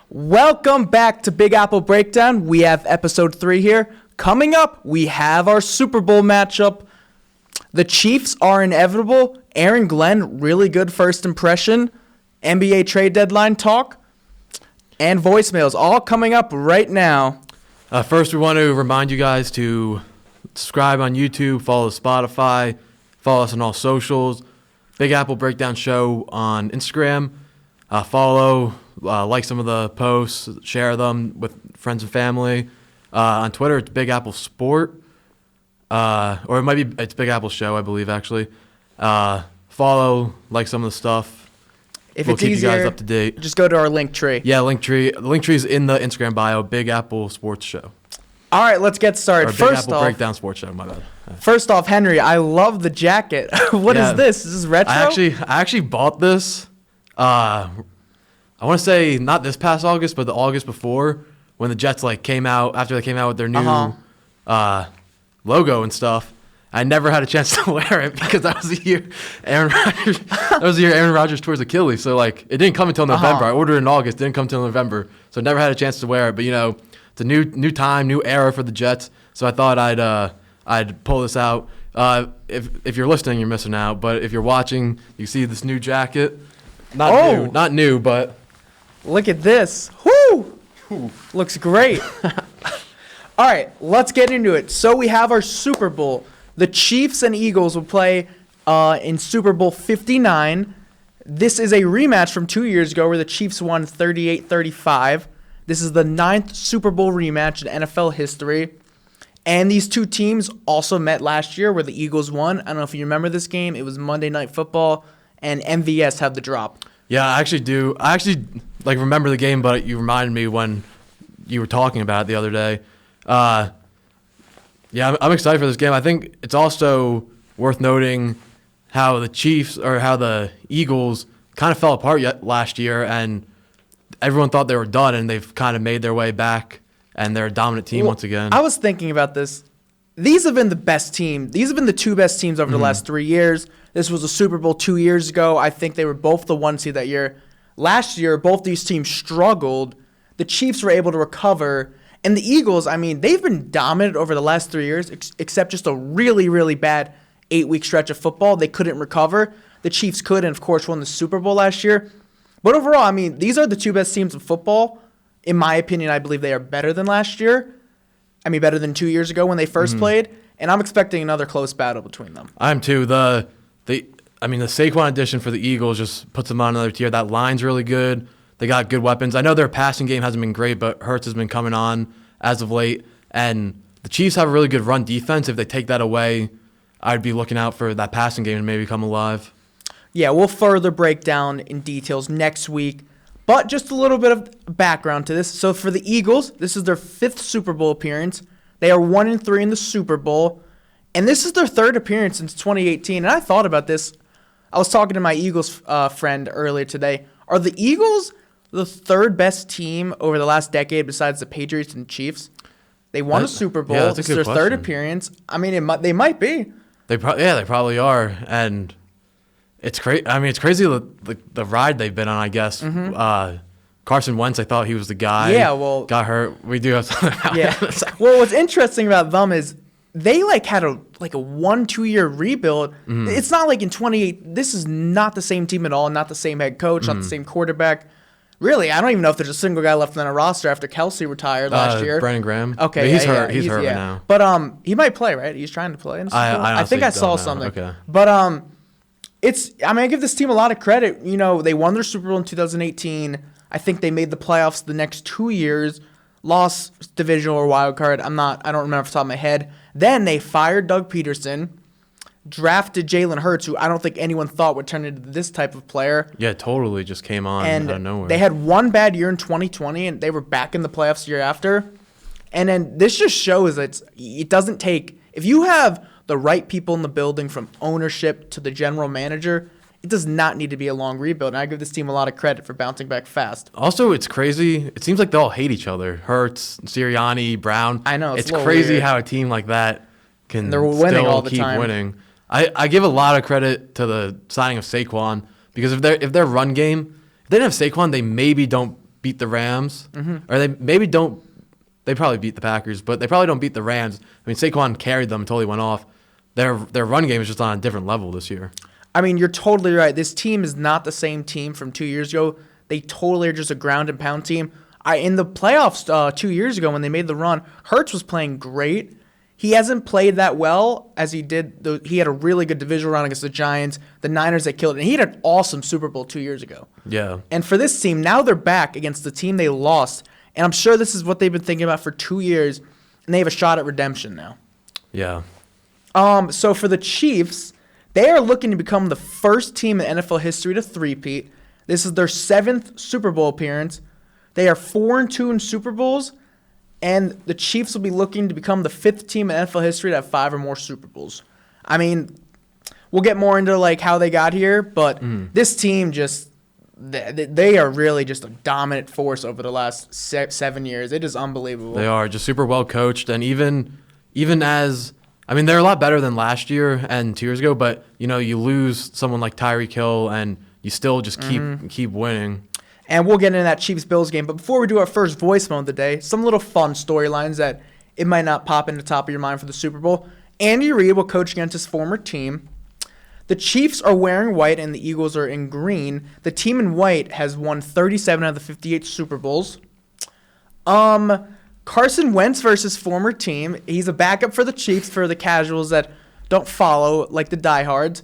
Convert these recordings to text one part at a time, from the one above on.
Welcome back to Big Apple Breakdown. We have episode 3 here. Coming up, we have our Super Bowl matchup. The Chiefs are inevitable. Aaron Glenn, really good first impression. NBA trade deadline talk. And voicemails, all coming up right now. First, we want to remind you guys to subscribe on YouTube, follow Spotify, follow us on all socials. Big Apple Breakdown Show on Instagram. Follow, like some of the posts, share them with friends and family. On Twitter, it's Big Apple Sport. Or it's Big Apple Show, I believe, actually. Follow, like some of the stuff. If we'll it's keep easier, you guys up to date. Just go to our link tree. Yeah, Linktree. The Linktree is in the Instagram bio, Big Apple Sports Show. All right, let's get started. Or Big Apple Breakdown Sports Show, my bad. First off, Henry, I love the jacket. What is this? Is this retro? I actually bought this. I want to say not this past August, but the August before, when the Jets came out after they came out with their new logo and stuff. I never had a chance to wear it because that was the year Aaron Rodgers tore his Achilles. So it didn't come until November. I ordered it in August, didn't come until November. So I never had a chance to wear it. But it's a new time, new era for the Jets. So I thought I'd pull this out. If you're listening, you're missing out. But if you're watching, you see this new jacket. Not new, but look at this. Whoo! Looks great. All right, let's get into it. So we have our Super Bowl. The Chiefs and Eagles will play in Super Bowl 59. This is a rematch from 2 years ago where the Chiefs won 38-35. This is the 9th Super Bowl rematch in NFL history. And these two teams also met last year where the Eagles won. I don't know if you remember this game. It was Monday Night Football, and MVS had the drop. Yeah, I actually do. I actually remember the game, but you reminded me when you were talking about it the other day. Yeah, I'm excited for this game. I think it's also worth noting how the Eagles kind of fell apart last year, and everyone thought they were done, and they've kind of made their way back, and they're a dominant team once again. I was thinking about this. These have been the best team. These have been the two best teams over the last 3 years. This was a Super Bowl 2 years ago. I think they were both the 1 seed that year. Last year, both these teams struggled. The Chiefs were able to recover. And the Eagles, they've been dominant over the last 3 years, except just a really, really bad 8-week stretch of football. They couldn't recover. The Chiefs could, and of course, won the Super Bowl last year. But overall, these are the two best teams in football. In my opinion, I believe they are better than last year. Better than 2 years ago when they first played. And I'm expecting another close battle between them. I am too. The Saquon addition for the Eagles just puts them on another tier. That line's really good. They got good weapons. I know their passing game hasn't been great, but Hurts has been coming on as of late. And the Chiefs have a really good run defense. If they take that away, I'd be looking out for that passing game to maybe come alive. Yeah, we'll further break down in details next week. But just a little bit of background to this. So for the Eagles, this is their 5th Super Bowl appearance. They are 1-3 in the Super Bowl. And this is their 3rd appearance since 2018. And I thought about this. I was talking to my Eagles friend earlier today. Are the Eagles the 3rd best team over the last decade besides the Patriots and Chiefs? They won a Super Bowl. Yeah, that's a it's good their question. 3rd appearance. They might be. They probably are. And it's crazy. It's crazy the ride they've been on, I guess. Carson Wentz, I thought he was the guy. Yeah, well, got hurt. We do have something about it. Well, what's interesting about them is they had a 1-2 year rebuild. It's not like in 28. This is not the same team at all. Not the same head coach. Not the same quarterback. Really, I don't even know if there's a single guy left on a roster after Kelsey retired last year. Brandon Graham. Okay, but he's hurt. He's hurt right now. But he might play, right? He's trying to play. I think I saw something. Okay. But I give this team a lot of credit. They won their Super Bowl in 2018. I think they made the playoffs the next 2 years. Lost divisional or wild card. I don't remember off the top of my head. Then they fired Doug Peterson, drafted Jalen Hurts, who I don't think anyone thought would turn into this type of player. Yeah, totally just came on out of nowhere. They had one bad year in 2020, and they were back in the playoffs the year after. And then this just shows that it doesn't take – if you have the right people in the building from ownership to the general manager, it does not need to be a long rebuild. And I give this team a lot of credit for bouncing back fast. Also, it's crazy. It seems like they all hate each other. Hurts, Sirianni, Brown. I know. It's crazy weird how a team like that can still keep winning. I give a lot of credit to the signing of Saquon because if their run game, if they didn't have Saquon, they maybe don't beat the Rams, or they maybe don't. They probably beat the Packers, but they probably don't beat the Rams. I mean, Saquon carried them until he went off. Their run game is just on a different level this year. I mean, you're totally right. This team is not the same team from 2 years ago. They totally are just a ground and pound team. In the playoffs 2 years ago when they made the run, Hurts was playing great. He hasn't played that well as he did. He had a really good divisional round against the Giants, the Niners that killed it. And he had an awesome Super Bowl 2 years ago. Yeah. And for this team, now they're back against the team they lost. And I'm sure this is what they've been thinking about for 2 years. And they have a shot at redemption now. Yeah. So for the Chiefs, they are looking to become the first team in NFL history to three-peat. This is their 7th Super Bowl appearance. They are 4-2 in Super Bowls, and the Chiefs will be looking to become the 5th team in NFL history to have 5 or more Super Bowls. I mean, we'll get more into like how they got here, but this team just they are really just a dominant force over the last 7 years. It is unbelievable. They are just super well coached, and even as I mean, they're a lot better than last year and 2 years ago, but you lose someone like Tyreek Hill, and you still just keep winning. And we'll get into that Chiefs-Bills game. But before we do our first voicemail of the day, some little fun storylines that it might not pop in the top of your mind for the Super Bowl. Andy Reid will coach against his former team. The Chiefs are wearing white and the Eagles are in green. The team in white has won 37 out of the 58 Super Bowls. Carson Wentz versus former team. He's a backup for the Chiefs for the casuals that don't follow, like the diehards.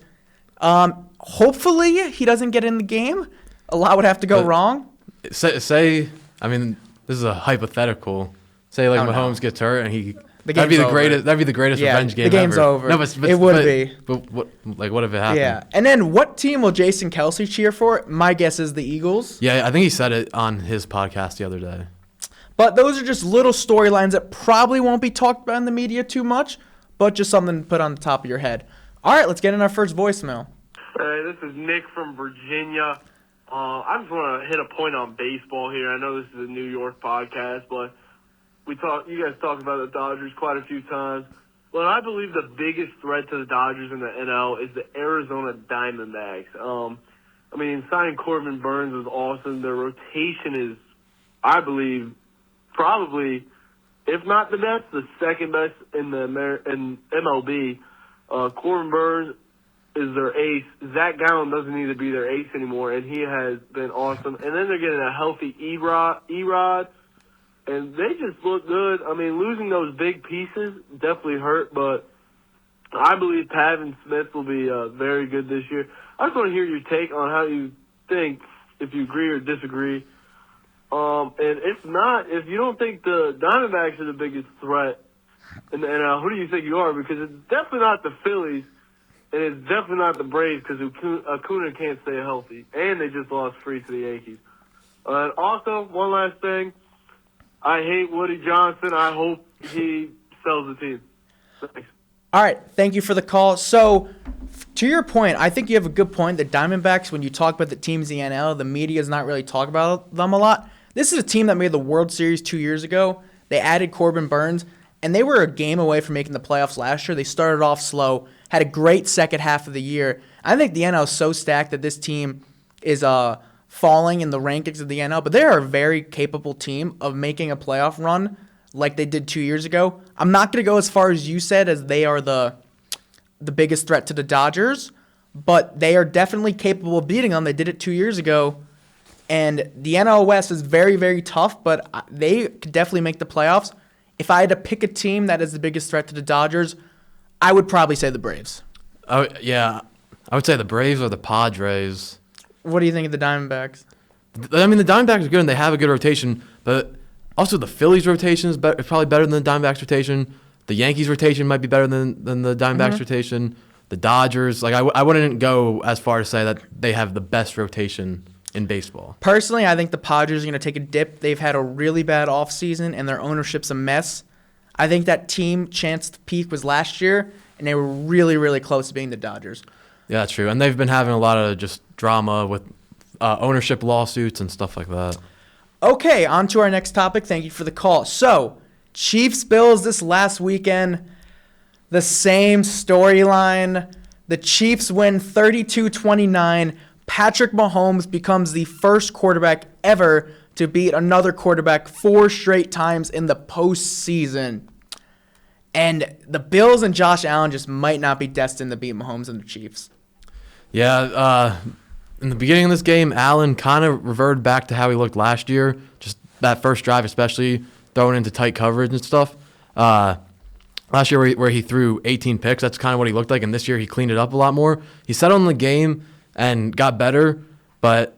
Hopefully he doesn't get in the game. A lot would have to go wrong. I mean, this is a hypothetical. Say like Mahomes gets hurt and that'd be the greatest revenge game ever. The game's over. No, but it would be. But what if it happened? Yeah. And then what team will Jason Kelsey cheer for? My guess is the Eagles. Yeah, I think he said it on his podcast the other day. But those are just little storylines that probably won't be talked about in the media too much, but just something to put on the top of your head. All right, let's get in our first voicemail. Hey, this is Nick from Virginia. I just want to hit a point on baseball here. I know this is a New York podcast, but you guys talk about the Dodgers quite a few times. Well, I believe the biggest threat to the Dodgers in the NL is the Arizona Diamondbacks. I mean, signing Corbin Burns was awesome. Their rotation is, I believe, probably, if not the best, the second best in MLB. Corbin Burns is their ace. Zach Gallen doesn't need to be their ace anymore, and he has been awesome. And then they're getting a healthy Erod, and they just look good. I mean, losing those big pieces definitely hurt, but I believe Pavin Smith will be very good this year. I just want to hear your take on how you think, if you agree or disagree. And if you don't think the Diamondbacks are the biggest threat in the NL, who do you think you are? Because it's definitely not the Phillies, and it's definitely not the Braves because Acuna can't stay healthy, and they just lost Freese to the Yankees. And also, one last thing, I hate Woody Johnson. I hope he sells the team. Thanks. All right, thank you for the call. So, to your point, I think you have a good point. The Diamondbacks, when you talk about the teams in the NL, the media is not really talking about them a lot. This is a team that made the World Series 2 years ago. They added Corbin Burns, and they were a game away from making the playoffs last year. They started off slow, had a great second half of the year. I think the NL is so stacked that this team is falling in the rankings of the NL, but they are a very capable team of making a playoff run like they did 2 years ago. I'm not going to go as far as you said, as they are the biggest threat to the Dodgers, but they are definitely capable of beating them. They did it 2 years ago. And the NL West is very, very tough, but they could definitely make the playoffs. If I had to pick a team that is the biggest threat to the Dodgers, I would probably say the Braves. Oh yeah, I would say the Braves or the Padres. What do you think of the Diamondbacks? I mean, the Diamondbacks are good and they have a good rotation, but also the Phillies' rotation is probably better than the Diamondbacks' rotation. The Yankees' rotation might be better than the Diamondbacks' rotation. The Dodgers, I wouldn't go as far to say that they have the best rotation in baseball. Personally, I think the Padres are going to take a dip. They've had a really bad offseason, and their ownership's a mess. I think that team chance to peak was last year, and they were really, really close to being the Dodgers. Yeah, that's true. And they've been having a lot of just drama with ownership lawsuits and stuff like that. Okay, on to our next topic. Thank you for the call. So, Chiefs-Bills this last weekend, the same storyline. The Chiefs win 32-29. Patrick Mahomes becomes the first quarterback ever to beat another quarterback 4 straight times in the postseason. And the Bills and Josh Allen just might not be destined to beat Mahomes and the Chiefs. Yeah, in the beginning of this game, Allen kind of reverted back to how he looked last year. Just that first drive, especially throwing into tight coverage and stuff. Last year where he threw 18 picks, that's kind of what he looked like. And this year he cleaned it up a lot more. He settled in the game and got better, but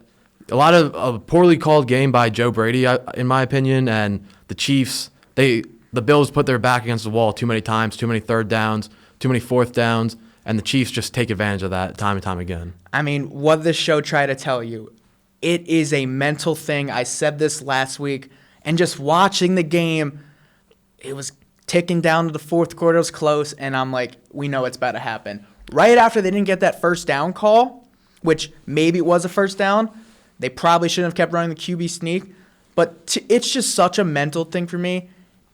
a lot of a poorly called game by Joe Brady, in my opinion. And the Chiefs, the Bills put their back against the wall too many times, too many third downs, too many fourth downs, and the Chiefs just take advantage of that time and time again. I mean, what this show tried to tell you, it is a mental thing. I said this last week, and just watching the game, it was ticking down to the fourth quarter. It was close, and I'm like, we know it's about to happen. Right after they didn't get that first down call, which maybe it was a first down, they probably shouldn't have kept running the QB sneak, but it's just such a mental thing for me.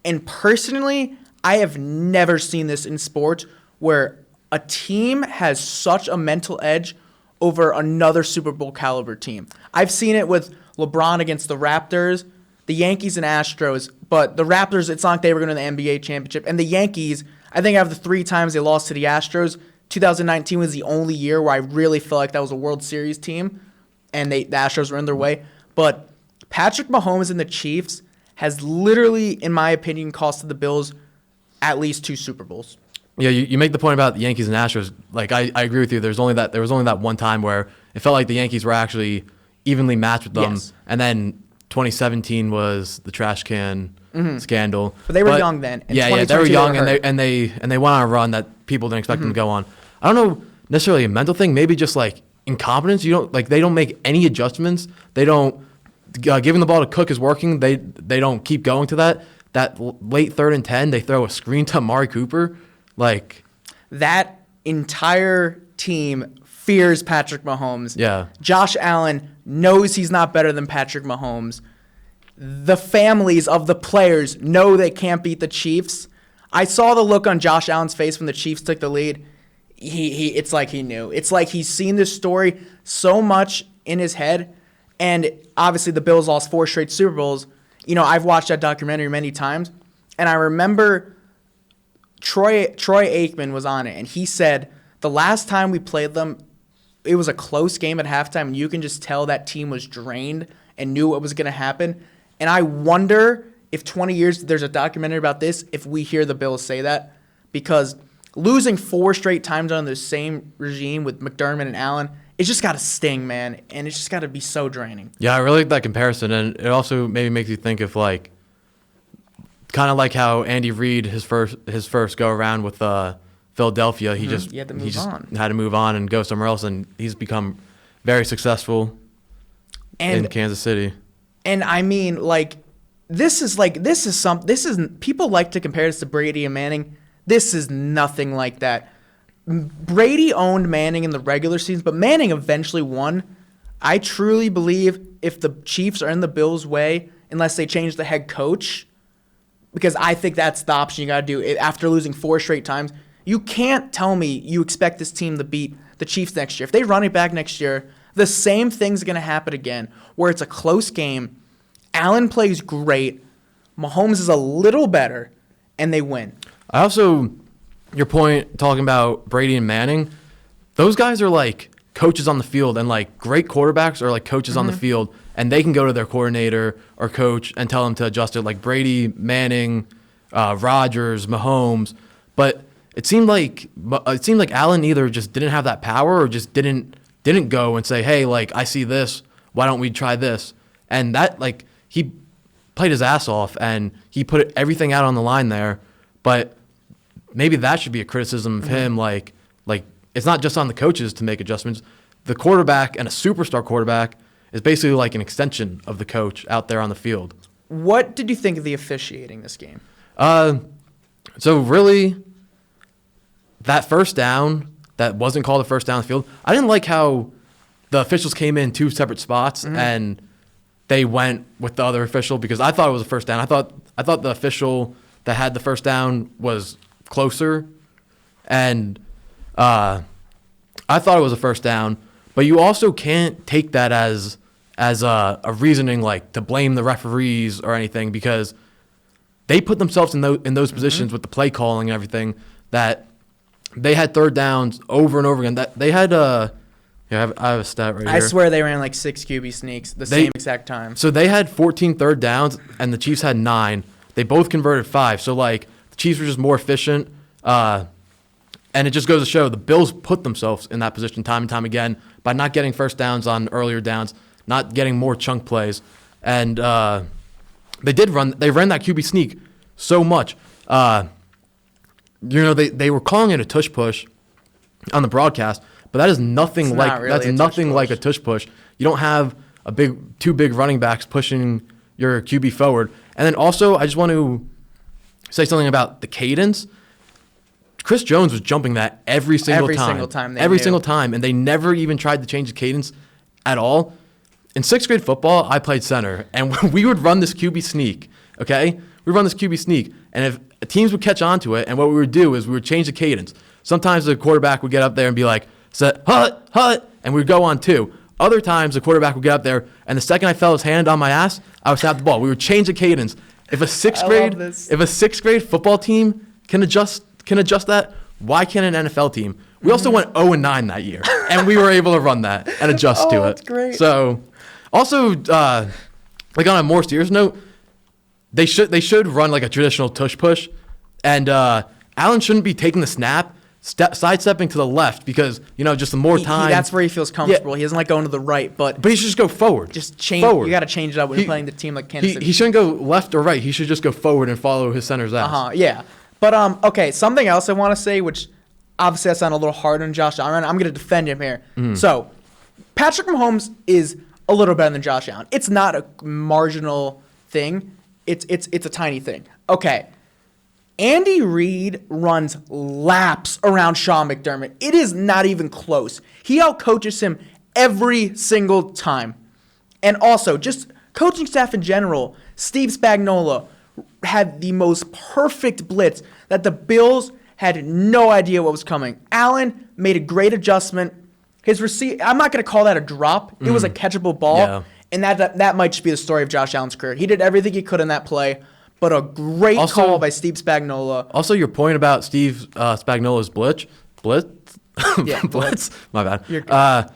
And personally, I have never seen this in sports where a team has such a mental edge over another Super Bowl caliber team. I've seen it with LeBron against the Raptors, the Yankees and Astros, but the Raptors, it's not like they were going to the NBA championship. And the Yankees, I think out of the 3 times they lost to the Astros, 2019 was the only year where I really felt like that was a World Series team, and the Astros were in their way. But Patrick Mahomes and the Chiefs has literally, in my opinion, costed the Bills at least 2 Super Bowls. Yeah, you make the point about the Yankees and Astros. Like I agree with you. There was only that one time where it felt like the Yankees were actually evenly matched with them, Yes. And then 2017 was the trash can scandal. But they were young then. In Yeah, they were 2022 young, they were hurt. and they went on a run that people didn't expect them to go on. I don't know necessarily a mental thing. Maybe just like incompetence. They don't make any adjustments. They don't giving the ball to Cook is working. They don't keep going to that. That late 3rd and 10, they throw a screen to Amari Cooper. Like that entire team fears Patrick Mahomes. Yeah. Josh Allen knows he's not better than Patrick Mahomes. The families of the players know they can't beat the Chiefs. I saw the look on Josh Allen's face when the Chiefs took the lead. It's like he knew. It's like he's seen this story so much in his head. And obviously the Bills lost 4 straight Super Bowls. You know, I've watched that documentary many times, and I remember Troy Aikman was on it, and he said the last time we played them, it was a close game at halftime, and you can just tell that team was drained and knew what was going to happen. And I wonder if 20 years, there's a documentary about this, if we hear the Bills say that, because losing 4 straight times under the same regime with McDermott and Allen, it's just got to sting, man, and it's just got to be so draining. Yeah, I really like that comparison, and it also maybe makes you think of like kind of like how Andy Reid his first go around with Philadelphia, he had to move on and go somewhere else, and he's become very successful in Kansas City. And I mean, this is people like to compare this to Brady and Manning. This is nothing like that. Brady owned Manning in the regular season, but Manning eventually won. I truly believe if the Chiefs are in the Bills' way, unless they change the head coach, because I think that's the option you got to do. After losing 4 straight times, you can't tell me you expect this team to beat the Chiefs next year. If they run it back next year, the same thing's going to happen again, where it's a close game. Allen plays great. Mahomes is a little better, and they win. I also, your point talking about Brady and Manning, those guys are like coaches on the field, and like great quarterbacks are like coaches on the field, and they can go to their coordinator or coach and tell them to adjust it. Like Brady, Manning, Rodgers, Mahomes, but it seemed like Allen either just didn't have that power or just didn't go and say, hey, like I see this, why don't we try this? And that like he played his ass off and he put everything out on the line there, but maybe that should be a criticism of him. Like it's not just on the coaches to make adjustments. The quarterback and a superstar quarterback is basically like an extension of the coach out there on the field. What did you think of the officiating this game? So really, that first down that wasn't called a first down on the field, I didn't like how the officials came in 2 separate spots and they went with the other official because I thought it was a first down. I thought the official that had the first down was closer, and I thought it was a first down. But you also can't take that as as a reasoning like to blame the referees or anything, because they put themselves in those positions with the play calling and everything, that they had third downs over and over again. That they had I have a stat right here. I swear they ran like 6 QB sneaks the same exact time. So they had 14 third downs, and the Chiefs had 9. They both converted 5. So, like, the Chiefs were just more efficient. And it just goes to show the Bills put themselves in that position time and time again by not getting first downs on earlier downs, not getting more chunk plays. And they ran that QB sneak so much. They were calling it a tush push on the broadcast, but that is nothing like a tush push. You don't have two big running backs pushing your QB forward. And then also, I just want to say something about the cadence. Chris Jones was jumping that every single time. Every single time, and they never even tried to change the cadence at all. In 6th grade football, I played center, and we would run this QB sneak, okay? We run this QB sneak, and if teams would catch on to it, and what we would do is we would change the cadence. Sometimes the quarterback would get up there and be like, set, hut, and we'd go on 2. Other times, the quarterback would get up there, and the second I felt his hand on my ass, I would snap the ball. We would change the cadence. If a 6th grade football team can adjust that, why can't an NFL team? We also went 0-9 that year, and we were able to run that and adjust to it. That's great. So, also, like on a more serious note, they should run like a traditional tush push, and Allen shouldn't be taking the snap, sidestepping to the left, because just the more time. That's where he feels comfortable. He doesn't like going to the right, but he should just go forward. Just change. Forward. You got to change it up when you're playing the team like Kansas City. He shouldn't go left or right. He should just go forward and follow his center's ass. Yeah. But okay, something else I want to say, which obviously I sound a little hard on Josh Allen. I'm going to defend him here. So, Patrick Mahomes is a little better than Josh Allen. It's not a marginal thing. It's a tiny thing. Okay. Andy Reid runs laps around Sean McDermott. It is not even close. He outcoaches him every single time. And also, just coaching staff in general, Steve Spagnuolo had the most perfect blitz that the Bills had no idea what was coming. Allen made a great adjustment. His I'm not going to call that a drop. It was a catchable ball. Yeah. And that might just be the story of Josh Allen's career. He did everything he could in that play, but a great call by Steve Spagnuolo. Also, your point about Steve Spagnuolo's blitz? Yeah, blitz? My bad.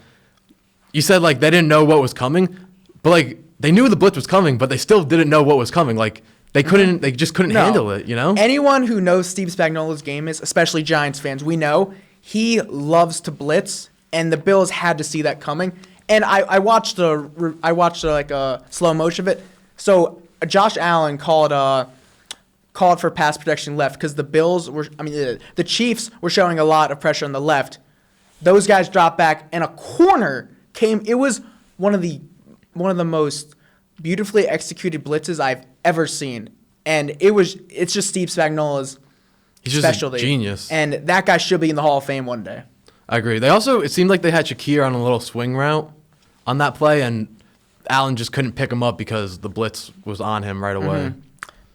You said, like, they didn't know what was coming, but, like, they knew the blitz was coming, but they still didn't know what was coming. Like, they just couldn't handle it, Anyone who knows Steve Spagnuolo's game especially Giants fans, we know he loves to blitz, and the Bills had to see that coming. And I watched a slow motion of it. So Josh Allen called for pass protection left because the Chiefs were showing a lot of pressure on the left. Those guys dropped back, and a corner came. It was one of the most beautifully executed blitzes I've ever seen, and it's just Steve Spagnuolo's specialty. Just a genius, and that guy should be in the Hall of Fame one day. I agree. It seemed like they had Shakir on a little swing route on that play, and Allen just couldn't pick him up because the blitz was on him right away.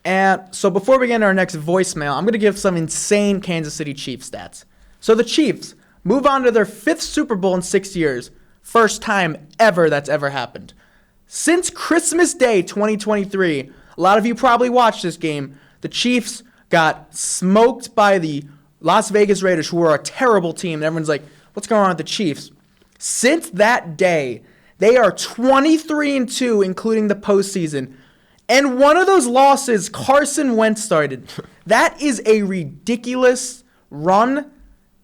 And so before we get into our next voicemail, I'm going to give some insane Kansas City Chiefs stats. So the Chiefs move on to their 5th Super Bowl in 6 years. First time ever that's ever happened. Since Christmas Day 2023, a lot of you probably watched this game, the Chiefs got smoked by the Las Vegas Raiders, who were a terrible team. And everyone's like, what's going on with the Chiefs? Since that day, they are 23-2, including the postseason. And one of those losses, Carson Wentz started. That is a ridiculous run.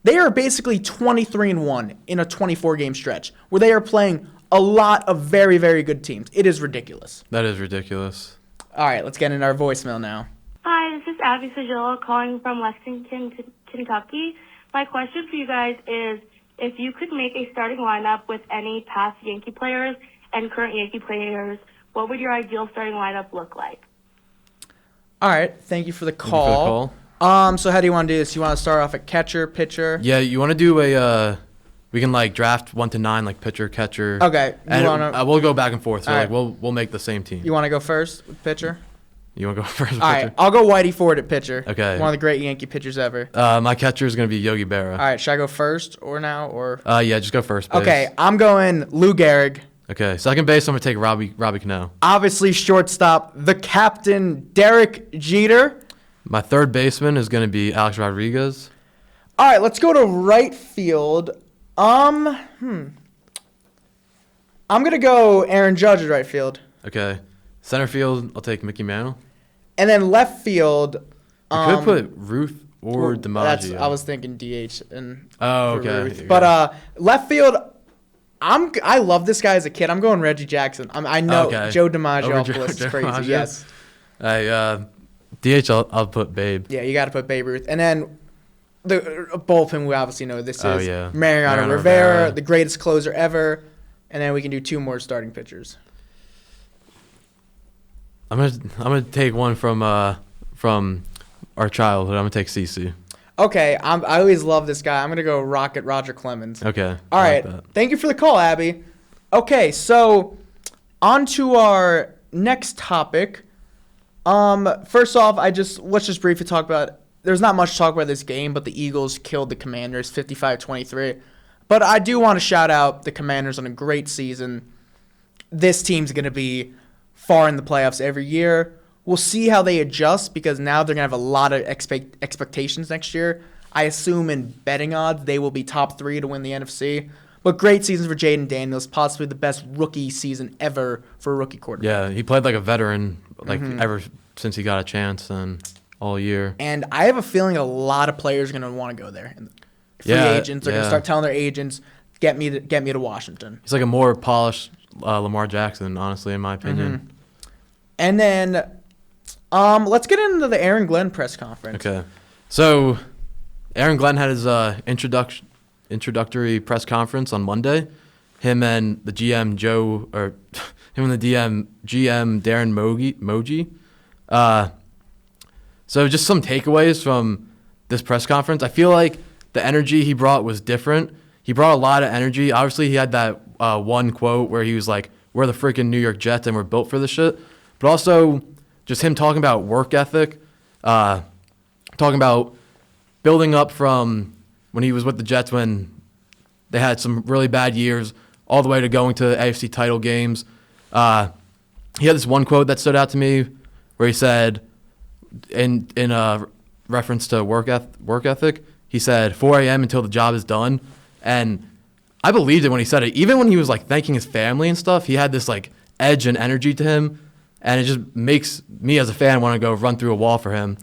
They are basically 23-1 in a 24-game stretch, where they are playing a lot of very, very good teams. It is ridiculous. That is ridiculous. All right, let's get into our voicemail now. Hi, this is Abby Sajilla calling from Lexington, Kentucky. My question for you guys is, if you could make a starting lineup with any past Yankee players and current Yankee players, what would your ideal starting lineup look like? All right, thank you for the call. So how do you want to do this? You want to start off at catcher, pitcher? Yeah, you want to do we can like draft 1 to 9, like pitcher, catcher. Okay. We'll go back and forth. So right. we'll make the same team. You want to go first with pitcher? You want to go first with All pitcher? right, I'll go Whitey Ford at pitcher. Okay. One of the great Yankee pitchers ever. My catcher is going to be Yogi Berra. All right, should I go first or now? Yeah, just go first, please. Okay, I'm going Lou Gehrig Okay, second base, I'm going to take Robbie Cano. Obviously, shortstop, the captain, Derek Jeter. My third baseman is going to be Alex Rodriguez. All right, let's go to right field. I'm going to go Aaron Judge at right field. Okay. Center field, I'll take Mickey Mantle. And then left field. You could put Ruth or DiMaggio. I was thinking DH and Oh, for okay. Ruth. Okay. But left field, I love this guy as a kid. I'm going Reggie Jackson. I know Okay. Joe DiMaggio Over off the Joe list is crazy. DiMaggio? Yes. DH, I'll put Babe. Yeah, you got to put Babe Ruth. And then the bullpen, we obviously know this Oh, is yeah. Mariano Mariano Rivera, Rivera. the greatest closer ever. And then we can do 2 more starting pitchers. I'm gonna take one from our childhood. I'm gonna take CC. Okay, I always love this guy. I'm going to go Roger Clemens. Okay. All I right. like that. Thank you for the call, Abby. Okay, so on to our next topic. First off, let's just briefly talk about. There's not much to talk about this game, but the Eagles killed the Commanders 55-23. But I do want to shout out the Commanders on a great season. This team's going to be far in the playoffs every year. We'll see how they adjust because now they're going to have a lot of expectations next year. I assume in betting odds they will be top 3 to win the NFC. But great season for Jaden Daniels, possibly the best rookie season ever for a rookie quarterback. Yeah, he played like a veteran, ever since he got a chance and all year. And I have a feeling a lot of players are going to want to go there. And free Yeah, agents are going to yeah. start telling their agents, get me to Washington. He's like a more polished Lamar Jackson, honestly, in my opinion. And then let's get into the Aaron Glenn press conference. Okay, so Aaron Glenn had his introductory press conference on Monday. Him and the GM GM Darren Moji. So just some takeaways from this press conference. I feel like the energy he brought was different. He brought a lot of energy. Obviously, he had that one quote where he was like, "We're the freaking New York Jets and we're built for this shit." But also just him talking about work ethic, talking about building up from when he was with the Jets when they had some really bad years all the way to going to AFC title games. He had this one quote that stood out to me where he said, in a reference to work ethic, he said, 4 a.m. until the job is done. And I believed it when he said it. Even when he was like thanking his family and stuff, he had this like edge and energy to him. And it just makes me as a fan want to go run through a wall for him.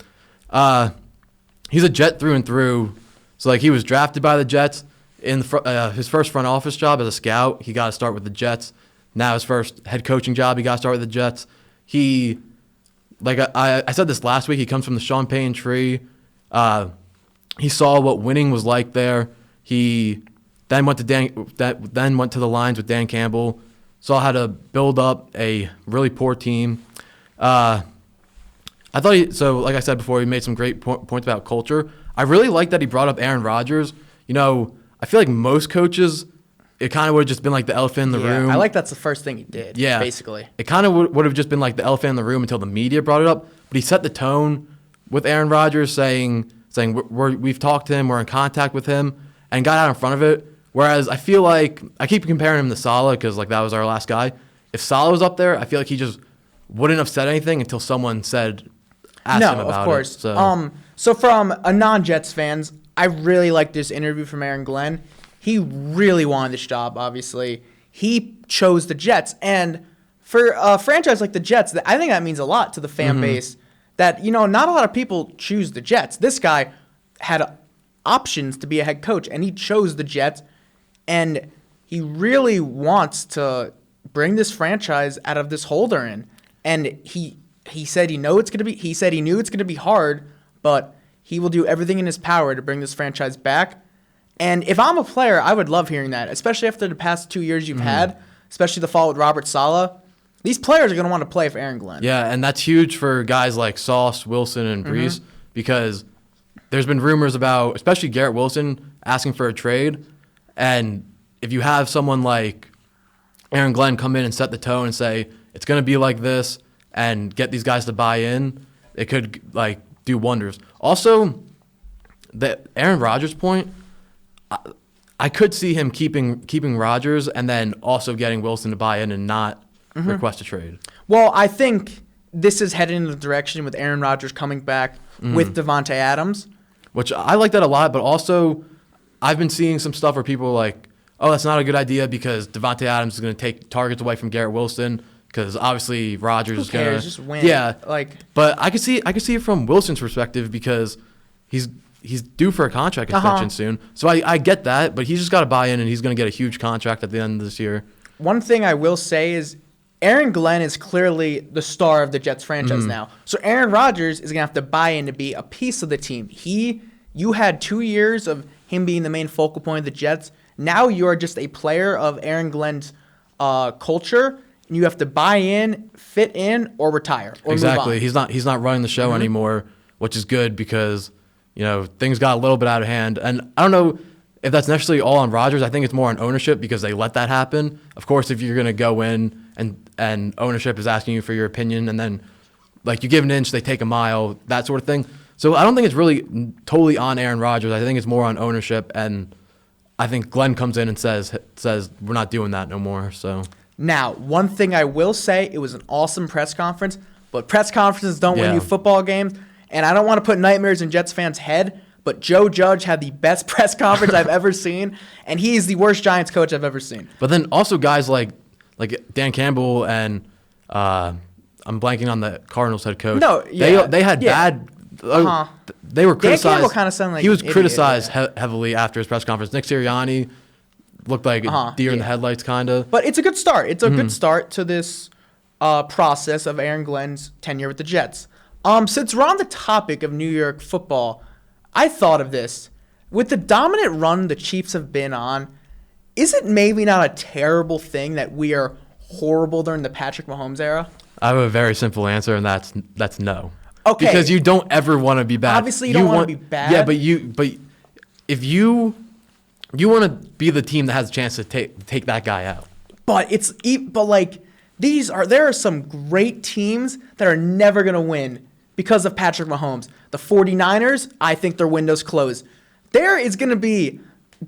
He's a Jet through and through. So like he was drafted by the Jets in his first front office job as a scout. He got to start with the Jets. Now his first head coaching job, he got to start with the Jets. He, like I said this last week, he comes from the Sean Payton tree. He saw what winning was like there. He then went to the Lions with Dan Campbell. Saw how to build up a really poor team. I thought like I said before, he made some great points about culture. I really like that he brought up Aaron Rodgers. You know, I feel like most coaches, it kind of would have just been like the elephant in the room. I like that's the first thing he did. Yeah, basically. It kind of would have just been like the elephant in the room until the media brought it up. But he set the tone with Aaron Rodgers, saying we've talked to him, we're in contact with him, and got out in front of it. Whereas I feel like I keep comparing him to Saleh because like that was our last guy. If Saleh was up there, I feel like he just wouldn't have said anything until someone asked him about it. No, of course. So from a non-Jets fans, I really like this interview from Aaron Glenn. He really wanted this job, obviously. He chose the Jets. And for a franchise like the Jets, I think that means a lot to the fan base that, not a lot of people choose the Jets. This guy had options to be a head coach, and he chose the Jets. And he really wants to bring this franchise out of this hole they're in. And he said he knew it's going to be hard, but he will do everything in his power to bring this franchise back. And if I'm a player, I would love hearing that, especially after the past 2 years you've had, especially the fall with Robert Saleh. These players are going to want to play for Aaron Glenn. Yeah, and that's huge for guys like Sauce, Wilson, and Brees because there's been rumors about, especially Garrett Wilson, asking for a trade. And if you have someone like Aaron Glenn come in and set the tone and say, it's going to be like this, and get these guys to buy in, it could like do wonders. Also, the Aaron Rodgers point, I I could see him keeping Rodgers and then also getting Wilson to buy in and not request a trade. Well, I think this is heading in the direction with Aaron Rodgers coming back with Devontae Adams. Which I like that a lot, but also I've been seeing some stuff where people are like, oh, that's not a good idea because Devontae Adams is going to take targets away from Garrett Wilson because obviously Rodgers is going to just win. Yeah, Like, but I could see it from Wilson's perspective because he's due for a contract extension soon. So I get that, but he's just got to buy in and he's going to get a huge contract at the end of this year. one thing I will say is Aaron Glenn is clearly the star of the Jets franchise now. So Aaron Rodgers is going to have to buy in to be a piece of the team. You had 2 years of him being the main focal point of the Jets. Now you're just a player of Aaron Glenn's culture. And you have to buy in, fit in, or retire. Or Exactly. Move on. He's not running the show anymore, which is good because things got a little bit out of hand. And I don't know if that's necessarily all on Rodgers. I think it's more on ownership because they let that happen. Of course, if you're going to go in and ownership is asking you for your opinion, and then like you give an inch, they take a mile, that sort of thing. So I don't think it's really totally on Aaron Rodgers. I think it's more on ownership, and I think Glenn comes in and says we're not doing that no more. So Now, one thing I will say, it was an awesome press conference, but press conferences don't win Yeah. you football games, and I don't want to put nightmares in Jets fans' head, but Joe Judge had the best press conference I've ever seen, and he is the worst Giants coach I've ever seen. But then also guys like Dan Campbell and I'm blanking on the Cardinals head coach. No, yeah, they had yeah. bad. They were criticized. Dan Campbell kinda sounded like he was an idiot, criticized yeah. heavily after his press conference. Nick Sirianni looked like a deer in the yeah. headlights, kind of. But it's a good start. It's a good start to this process of Aaron Glenn's tenure with the Jets. Since we're on the topic of New York football, I thought of this. With the dominant run the Chiefs have been on, is it maybe not a terrible thing that we are horrible during the Patrick Mahomes era? I have a very simple answer, and that's no. Okay. Because you don't ever want to be bad. Obviously, you don't wanna be bad. Yeah, but if you want to be the team that has a chance to take that guy out. But there are some great teams that are never going to win because of Patrick Mahomes. The 49ers, I think their window's closed. There is going to be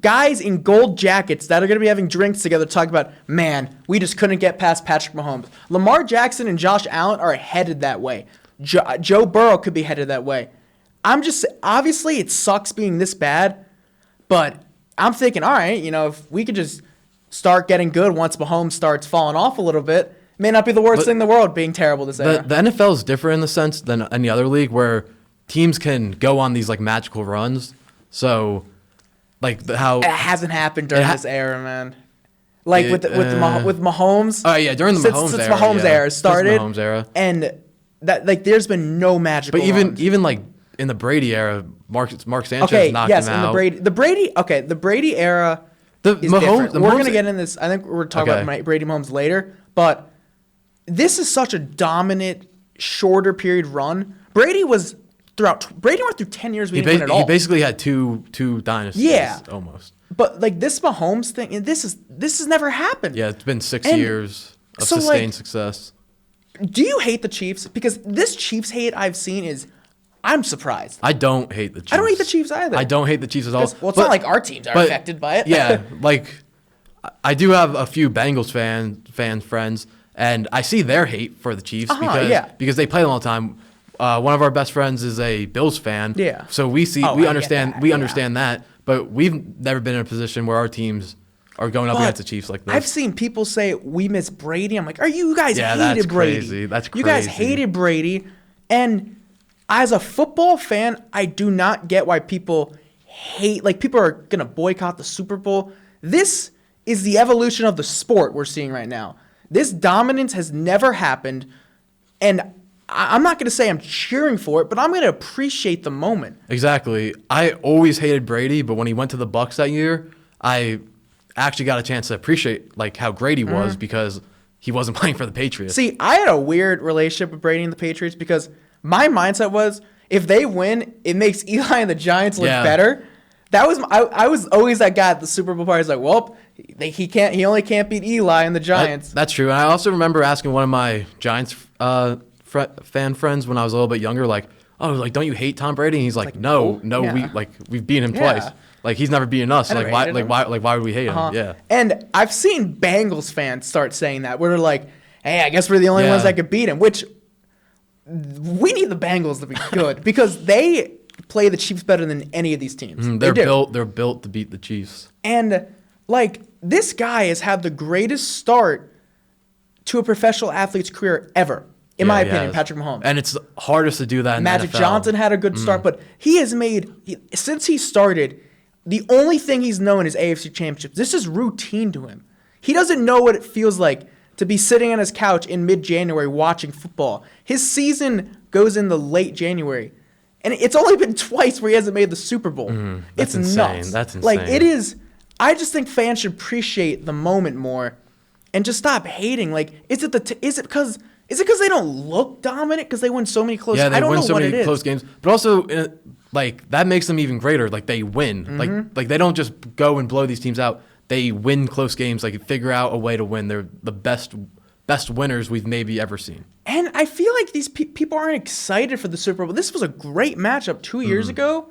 guys in gold jackets that are going to be having drinks together talking about, man, we just couldn't get past Patrick Mahomes. Lamar Jackson and Josh Allen are headed that way. Joe Burrow could be headed that way. Obviously it sucks being this bad, but I'm thinking, all right, if we could just start getting good once Mahomes starts falling off a little bit, it may not be the worst thing in the world being terrible this era. The NFL is different in the sense than any other league where teams can go on these like magical runs. So, how It hasn't happened during this era, man. Like with Mahomes. Oh yeah, during the Mahomes era. Since Mahomes era started. Since Mahomes era. And that there's been no magical But runs. even like in the Brady era, Mark Sanchez Okay, knocked yes, him in out. the Brady era The is Mahomes- different. the We're Mahomes- gonna get in this. I think we're talking about Brady Mahomes later, but this is such a dominant, shorter period run. Brady went through 10 years we didn't win at all. He basically had two dynasties. Yeah. Almost. But this Mahomes thing, this has never happened. Yeah, it's been 6 And years of so, sustained success. Do you hate the Chiefs? Because this Chiefs hate I've seen I'm surprised. I don't hate the Chiefs. I don't hate the Chiefs either. I don't hate the Chiefs at all. Well, it's not like our teams are affected by it. Yeah, I do have a few Bengals fan friends, and I see their hate for the Chiefs because they play them all the time. One of our best friends is a Bills fan. Yeah. So we I understand get that, yeah. understand that, but we've never been in a position where our teams are going up against the Chiefs like this. I've seen people say we miss Brady. I'm like, are you guys Yeah, hated that's Brady? crazy. That's You guys crazy. hated Brady, and as a football fan, I do not get why people hate. Like people are gonna boycott the Super Bowl. This is the evolution of the sport we're seeing right now. This dominance has never happened, and I'm not gonna say I'm cheering for it, but I'm gonna appreciate the moment. Exactly. I always hated Brady, but when he went to the Bucs that year, I actually got a chance to appreciate how great he was because he wasn't playing for the Patriots. See, I had a weird relationship with Brady and the Patriots because my mindset was if they win, it makes Eli and the Giants look better. That was I was always that guy at the Super Bowl parties like, well, he only can't beat Eli and the Giants. That's true. And I also remember asking one of my Giants fan friends when I was a little bit younger, don't you hate Tom Brady? And he's like, no, yeah. we've beaten him Yeah. twice. Like he's never beaten us. I Like never why? hated Like him. why would we hate Uh-huh. him? Yeah. And I've seen Bengals fans start saying that, where they're like, "Hey, I guess we're the only Yeah. ones that could beat him." Which we need the Bengals to be good because they play the Chiefs better than any of these teams. They They're do. built. They're built to beat the Chiefs. And like this guy has had the greatest start to a professional athlete's career ever, in my Yeah, he opinion. has. Patrick Mahomes. And it's hardest to do that. In Magic the NFL. Johnson had a good start, but he has since he started, the only thing he's known is AFC championships. This is routine to him. He doesn't know what it feels like to be sitting on his couch in mid-January watching football. His season goes in the late January, and it's only been twice where he hasn't made the Super Bowl. That's It's insane. nuts. That's Like insane. it is. I just think fans should appreciate the moment more, and just stop hating. Like, is it because they don't look dominant because they win so many close? Yeah, they I don't win know so what many it is. close games, but also like that makes them even greater. Like they win. Mm-hmm. Like they don't just go and blow these teams out. They win close games. Like figure out a way to win. They're the best winners we've maybe ever seen. And I feel like these people aren't excited for the Super Bowl. This was a great matchup 2 years ago.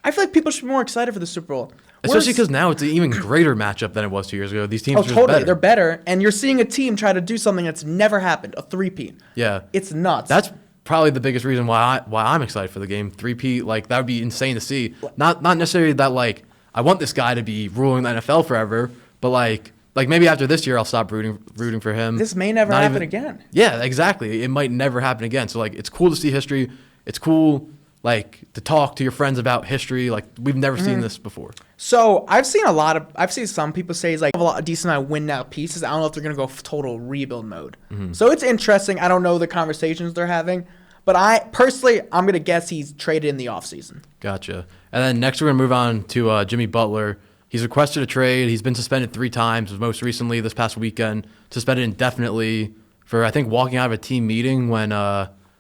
I feel like people should be more excited for the Super Bowl. Especially because now it's an even greater matchup than it was 2 years ago. These teams Oh, are just totally. better. They're better. And you're seeing a team try to do something that's never happened, a three-peat. Yeah. It's nuts. That's probably the biggest reason why I'm excited for the game. 3P, like that would be insane to see. Not necessarily that like I want this guy to be ruling the NFL forever, but like maybe after this year I'll stop rooting for him. This may never Not happen even- again. Yeah, exactly. It might never happen again. So like it's cool to see history. It's cool like to talk to your friends about history. Like we've never Mm-hmm. seen this before. So I've seen some people say it's like a decent amount of win now pieces. I don't know if they're gonna go total rebuild mode. So it's interesting. I don't know the conversations they're having, but I'm gonna guess he's traded in the offseason. Gotcha. And then next we're gonna move on to Jimmy Butler. He's requested a trade. He's been suspended 3 times. Most recently this past weekend, suspended indefinitely for I think walking out of a team meeting when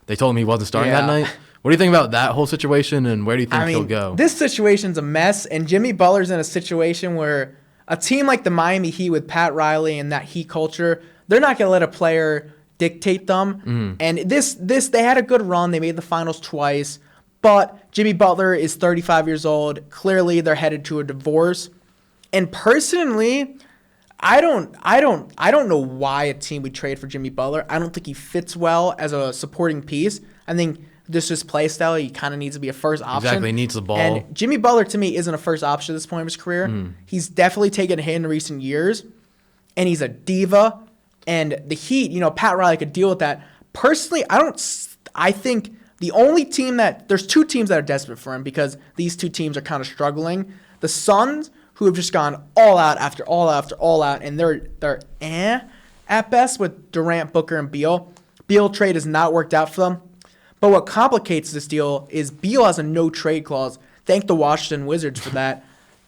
they told him he wasn't starting that Yeah. night. What do you think about that whole situation, and where do you think he'll go? This situation's a mess, and Jimmy Butler's in a situation where a team like the Miami Heat with Pat Riley and that Heat culture, they're not going to let a player dictate them. And they had a good run. They made the finals twice, but Jimmy Butler is 35 years old. Clearly, they're headed to a divorce. And personally, I don't know why a team would trade for Jimmy Butler. I don't think he fits well as a supporting piece. I think this is play style. He kind of needs to be a first option. Exactly, he needs the ball. And Jimmy Butler to me isn't a first option at this point in his career. He's definitely taken a hit in recent years, and he's a diva. And the Heat, Pat Riley could deal with that. Personally, I think the only team there's 2 teams that are desperate for him because these 2 teams are kind of struggling. The Suns, who have just gone all out after all out after all out, and they're at best with Durant, Booker, and Beal. Beal trade has not worked out for them. But what complicates this deal is Beal has a no-trade clause. Thank the Washington Wizards for that.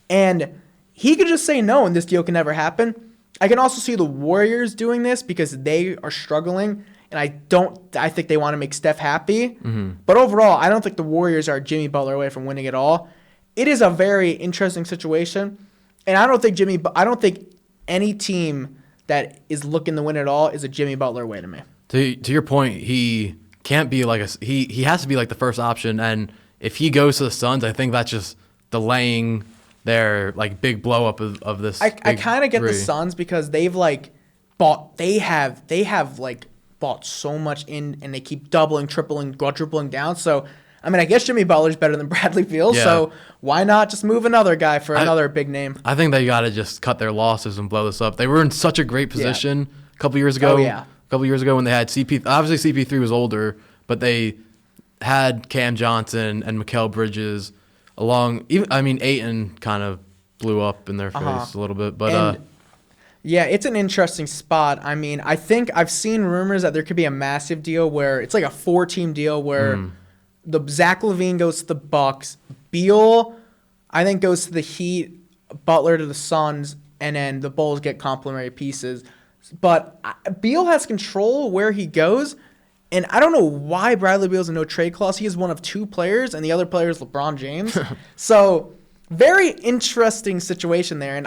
And he could just say no, and this deal can never happen. I can also see the Warriors doing this because they are struggling, and I think they want to make Steph happy. But overall, I don't think the Warriors are Jimmy Butler away from winning it all. It is a very interesting situation, and I don't think any team that is looking to win it all is a Jimmy Butler away to me. To your point, he can't be like he has to be like the first option, and if he goes to the Suns, I think that's just delaying their like big blow up of this. I kind of get the three. Suns because they've like bought they have like bought so much in, and they keep doubling, tripling, quadrupling down. So I mean, I guess Jimmy Butler's better than Bradley Beal, Yeah. so why not just move another guy for another big name? I think they got to just cut their losses and blow this up. They were in such a great position a couple years ago. Oh, yeah. A couple years ago when they had obviously CP3 was older, but they had Cam Johnson and Mikal Bridges Ayton kind of blew up in their face a little bit, but And yeah, it's an interesting spot. I mean, I think I've seen rumors that there could be a massive deal where it's like a 4-team deal where the Zach LaVine goes to the Bucks, Beal I think goes to the Heat, Butler to the Suns, and then the Bulls get complementary pieces. But Beal has control where he goes, and I don't know why Bradley Beal's a no-trade clause. He is one of 2 players, and the other player is LeBron James. So, very interesting situation there, and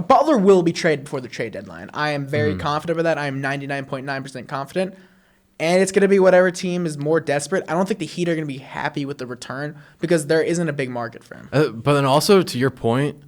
Butler will be traded before the trade deadline. I am very confident with that. I am 99.9% confident. And it's going to be whatever team is more desperate. I don't think the Heat are going to be happy with the return because there isn't a big market for him. But then also, to your point,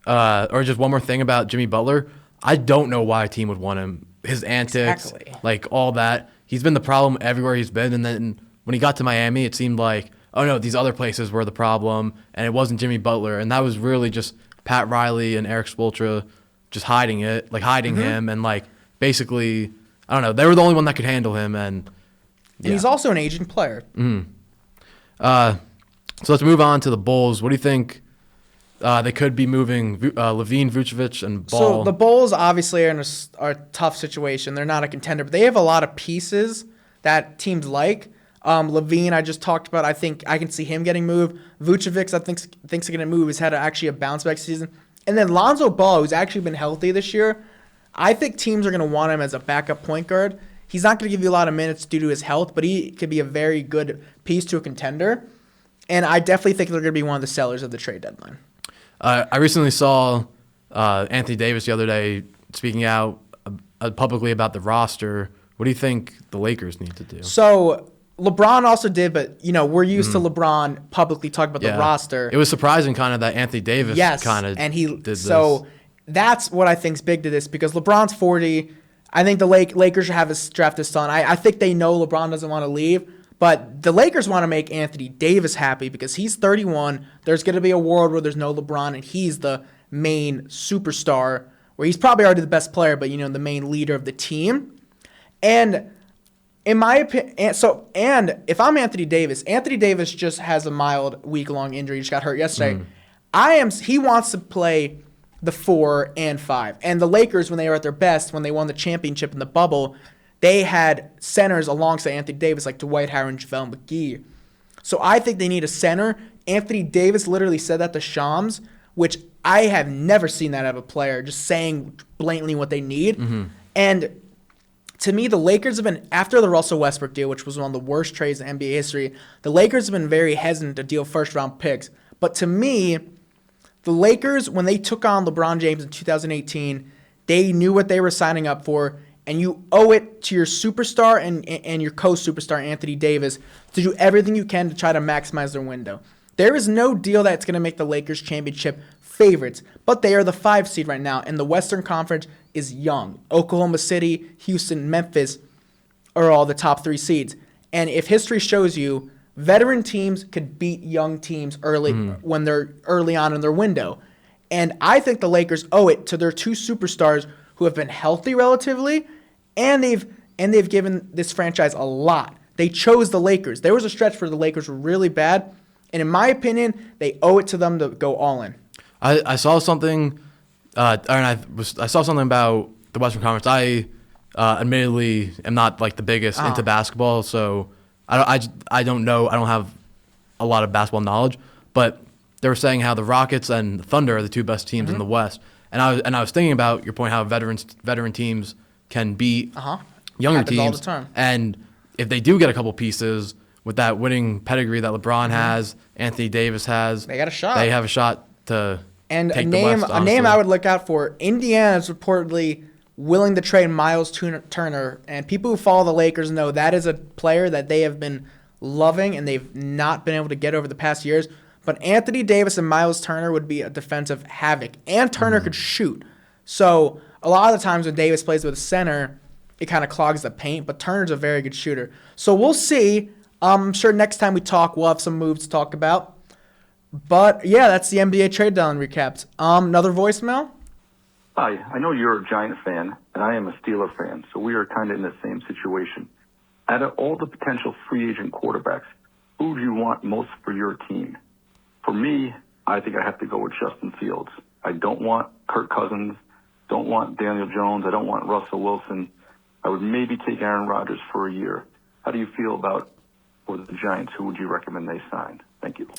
or just one more thing about Jimmy Butler, I don't know why a team would want him. His antics, Exactly. like all that. He's been the problem everywhere he's been. And then when he got to Miami, it seemed like, oh no, these other places were the problem, and it wasn't Jimmy Butler. And that was really just Pat Riley and Eric Spoelstra just hiding him, and like basically, I don't know, they were the only one that could handle him. And he's also an aging player. So let's move on to the Bulls. What do you think? They could be moving Levine, Vucevic, and Ball. So the Bulls obviously are in a tough situation. They're not a contender, but they have a lot of pieces that teams like. Levine, I just talked about. I think I can see him getting moved. Vucevic, I think thinks going to move. He's had actually a bounce back season. And then Lonzo Ball, who's actually been healthy this year. I think teams are going to want him as a backup point guard. He's not going to give you a lot of minutes due to his health, but he could be a very good piece to a contender. And I definitely think they're going to be one of the sellers of the trade deadline. I recently saw Anthony Davis the other day speaking out publicly about the roster. What do you think the Lakers need to do? So LeBron also did, but we're used to LeBron publicly talking about the roster. It was surprising kind of that Anthony Davis kind of did this. So that's what I think's big to this because LeBron's 40. I think the Lakers should have his draft his son. I think they know LeBron doesn't want to leave. But the Lakers want to make Anthony Davis happy because he's 31. There's going to be a world where there's no LeBron and he's the main superstar, where he's probably already the best player, but the main leader of the team. And in my opinion, and if I'm Anthony Davis just has a mild week-long injury. He just got hurt yesterday. He wants to play the 4 and 5. And the Lakers, when they were at their best, when they won the championship in the bubble, they had centers alongside Anthony Davis like Dwight Howard and JaVale McGee. So I think they need a center. Anthony Davis literally said that to Shams, which I have never seen that out of a player, just saying blatantly what they need. And to me, the Lakers have been, after the Russell Westbrook deal, which was one of the worst trades in NBA history, the Lakers have been very hesitant to deal first-round picks. But to me, the Lakers, when they took on LeBron James in 2018, they knew what they were signing up for. And you owe it to your superstar and your co-superstar, Anthony Davis, to do everything you can to try to maximize their window. There is no deal that's going to make the Lakers championship favorites, but they are the 5 seed right now, and the Western Conference is young. Oklahoma City, Houston, Memphis are all the top 3 seeds. And if history shows you, veteran teams could beat young teams early when they're early on in their window. And I think the Lakers owe it to their 2 superstars who have been healthy relatively, and they've given this franchise a lot. They chose the Lakers. There was a stretch where the Lakers were really bad, and in my opinion, they owe it to them to go all in. I saw something, I saw something about the Western Conference. I admittedly am not like the biggest into basketball, so I don't know. I don't have a lot of basketball knowledge, but they were saying how the Rockets and the Thunder are the 2 best teams in the West. And I was thinking about your point how veteran teams can beat younger Happens teams all the time. And if they do get a couple pieces with that winning pedigree that LeBron has, Anthony Davis has, They got a shot. They have a shot to And take a the name West, a name honestly. I would look out for, Indiana is reportedly willing to trade Miles Turner, and people who follow the Lakers know that is a player that they have been loving and they've not been able to get over the past years. But Anthony Davis and Miles Turner would be a defensive havoc, and Turner could shoot. So a lot of the times when Davis plays with a center, it kind of clogs the paint, but Turner's a very good shooter. So we'll see. I'm sure next time we talk, we'll have some moves to talk about. But, yeah, that's the NBA trade deadline recapped. Another voicemail? Hi, I know you're a Giant fan, and I am a Steeler fan, so we are kind of in the same situation. Out of all the potential free agent quarterbacks, who do you want most for your team? For me, I think I have to go with Justin Fields. I don't want Kirk Cousins, don't want Daniel Jones, I don't want Russell Wilson. I would maybe take Aaron Rodgers for a year. How do you feel about, for the Giants, who would you recommend they sign? Thank you.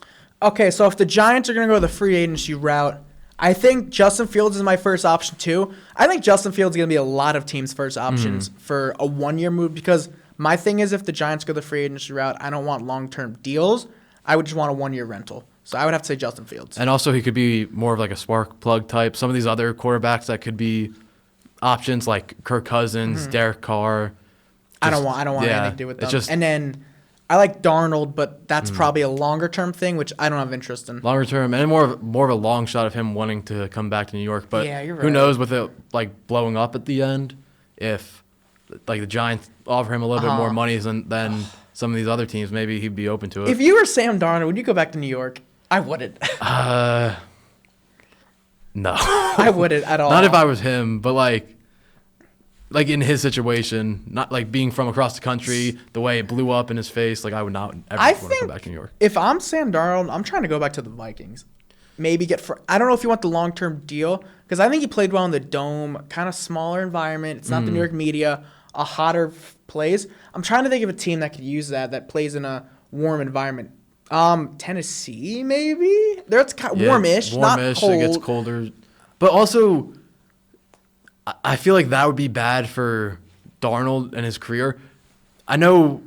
Okay, so if the Giants are going to go the free agency route, I think Justin Fields is my first option too. I think Justin Fields is going to be a lot of teams' first options for a one-year move because my thing is if the Giants go the free agency route, I don't want long-term deals. I would just want a one-year rental. So I would have to say Justin Fields. And also he could be more of like a spark plug type. Some of these other quarterbacks that could be options like Kirk Cousins, Derek Carr. I don't want anything to do with them. it's just And then I like Darnold, but that's probably a longer term thing, which I don't have interest in. longer term and more of a long shot of him wanting to come back to New York. But Yeah, you're who right. knows with it like blowing up at the end if like the Giants offer him a little bit more money than some of these other teams, maybe he'd be open to it. If you were Sam Darnold, would you go back to New York? I wouldn't. No. I wouldn't at all. Not if I was him, but like in his situation, not like being from across the country, the way it blew up in his face, like I would not ever I want to think come back to New York. if I'm Sam Darnold, I'm trying to go back to the Vikings. Maybe I don't know if you want the long term deal because I think he played well in the dome, kind of smaller environment. It's not the New York media, a hotter place. I'm trying to think of a team that could use that plays in a warm environment. Tennessee maybe. There it's kind of warmish, not cold. It gets colder, but also I feel like that would be bad for Darnold and his career. I know,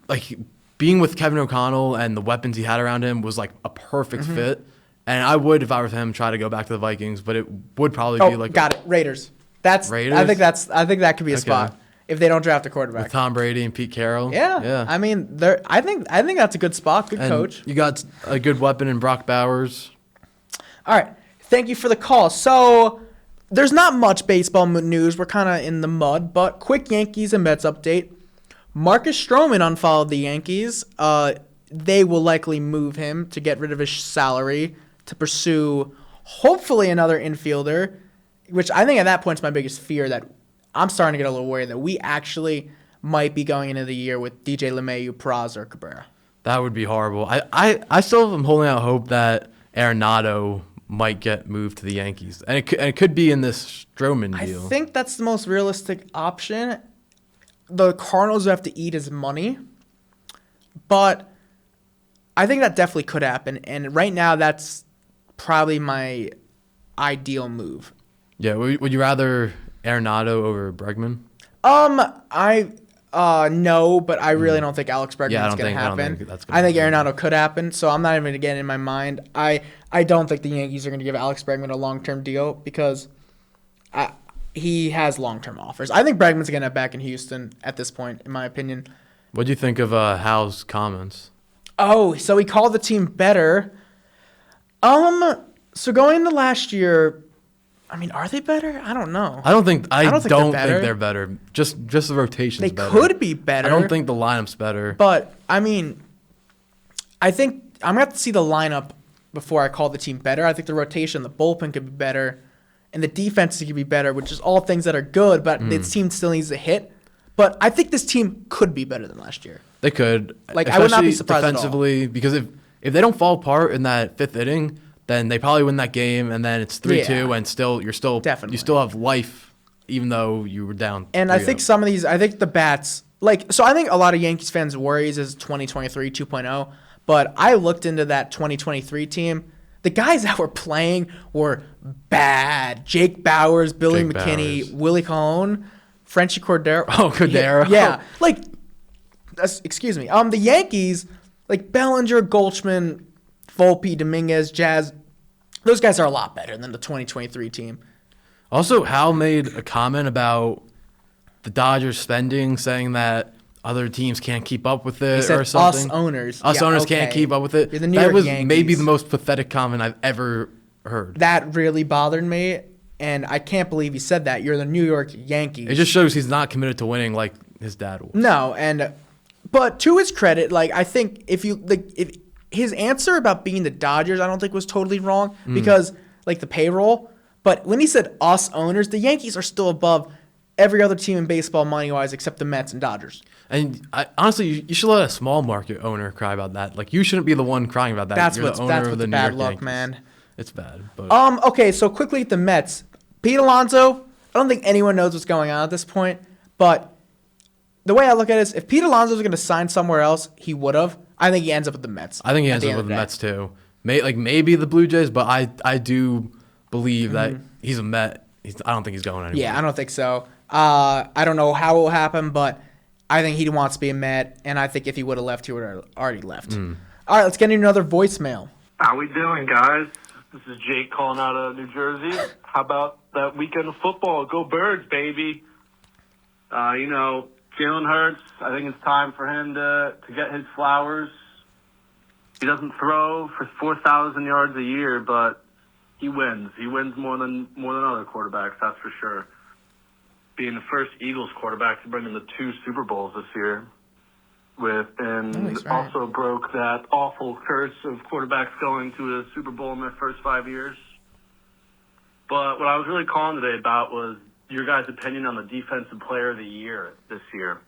like being with Kevin O'Connell and the weapons he had around him was like a perfect fit. And I would, if I was him, try to go back to the Vikings, but it would probably be like got it. Raiders. Raiders? I think that could be a Okay. spot if they don't draft a quarterback. with Tom Brady and Pete Carroll. Yeah. I mean, I think that's a good spot. Good And coach. you got a good weapon in Brock Bowers. All right. Thank you for the call. So there's not much baseball news. We're kind of in the mud, but quick Yankees and Mets update. Marcus Stroman unfollowed the Yankees. They will likely move him to get rid of his salary to pursue hopefully another infielder, which I think at that point is my biggest fear that I'm starting to get a little worried that we actually might be going into the year with DJ LeMahieu, Peraza, or Cabrera. That would be horrible. I still am holding out hope that Arenado might get moved to the Yankees, and it could be in this Stroman deal. I think that's the most realistic option. The Cardinals have to eat his money, but I think that definitely could happen. And right now, that's probably my ideal move. Yeah, would you rather Arenado over Bregman? No, but I really don't think Alex Bregman Yeah, I is don't going to think- I don't happen. think that's gonna I think happen. Arenado could happen, so I'm not even going to get it in my mind. I don't think the Yankees are going to give Alex Bregman a long-term deal because he has long-term offers. I think Bregman's going to end up back in Houston at this point, in my opinion. What do you think of Hal's comments? Oh, so he called the team better. So going into last year, I mean, are they better? I don't know. I don't think they're better. they're better. Just the rotation's They better. could be better. I don't think the lineup's better. But I mean, I think I'm gonna have to see the lineup before I call the team better. I think the rotation, the bullpen could be better, and the defense could be better, which is all things that are good. But this team still needs a hit. But I think this team could be better than last year. They could. Like, I would not be especially surprised at all. defensively, because if they don't fall apart in that fifth inning, then they probably win that game, and then it's 3-2, Yeah. and Definitely. you still have life, even though you were down. And I 3-0. think some of these, I think the bats, so I think a lot of Yankees fans' worries is 2023 2.0. But I looked into that 2023 team. The guys that were playing were bad. Jake Bowers, Billy Jake McKinney, Bowers. Willie Colon, Frenchie Cordero. Oh, Cordero. Yeah. Excuse me. The Yankees, like Bellinger, Goldschmidt, Volpe, Dominguez, Jazz, those guys are a lot better than the 2023 team. Also, Hal made a comment about the Dodgers spending, saying that other teams can't keep up with it He said or something. us owners. Us Yeah, owners can't okay. keep up with it. You're the New That York was Yankees. maybe the most pathetic comment I've ever heard. That really bothered me, and I can't believe he said that. You're the New York Yankees. It just shows he's not committed to winning like his dad was. No, but to his credit, I think if his answer about being the Dodgers, I don't think was totally wrong because the payroll. But when he said us owners, the Yankees are still above every other team in baseball money wise except the Mets and Dodgers. And honestly, you should let a small market owner cry about that. Like, you shouldn't be the one crying about that. That's You're what's the owner that's of what the the New bad York luck, Yankees. man. It's bad. But Okay, so quickly at the Mets. Pete Alonso, I don't think anyone knows what's going on at this point, but the way I look at it is if Pete Alonso was going to sign somewhere else, he would have. I think he ends up with the Mets. I think he at ends the up end with of the day. Mets too. Maybe the Blue Jays, but I do believe that he's a Met. I don't think he's going anywhere. Yeah, I don't think so. I don't know how it will happen, but I think he wants to be a Met, and I think if he would have left, he would have already left. All right, let's get into another voicemail. How we doing, guys? This is Jake calling out of New Jersey. How about that weekend of football? Go Birds, baby. Jalen Hurts, I think it's time for him to get his flowers. He doesn't throw for 4,000 yards a year, but he wins. He wins more than other quarterbacks, that's for sure. Being the first Eagles quarterback to bring in the 2 Super Bowls this year, also broke that awful curse of quarterbacks going to a Super Bowl in their first 5 years. But what I was really calling today about was your guys' opinion on the Defensive Player of the Year this year.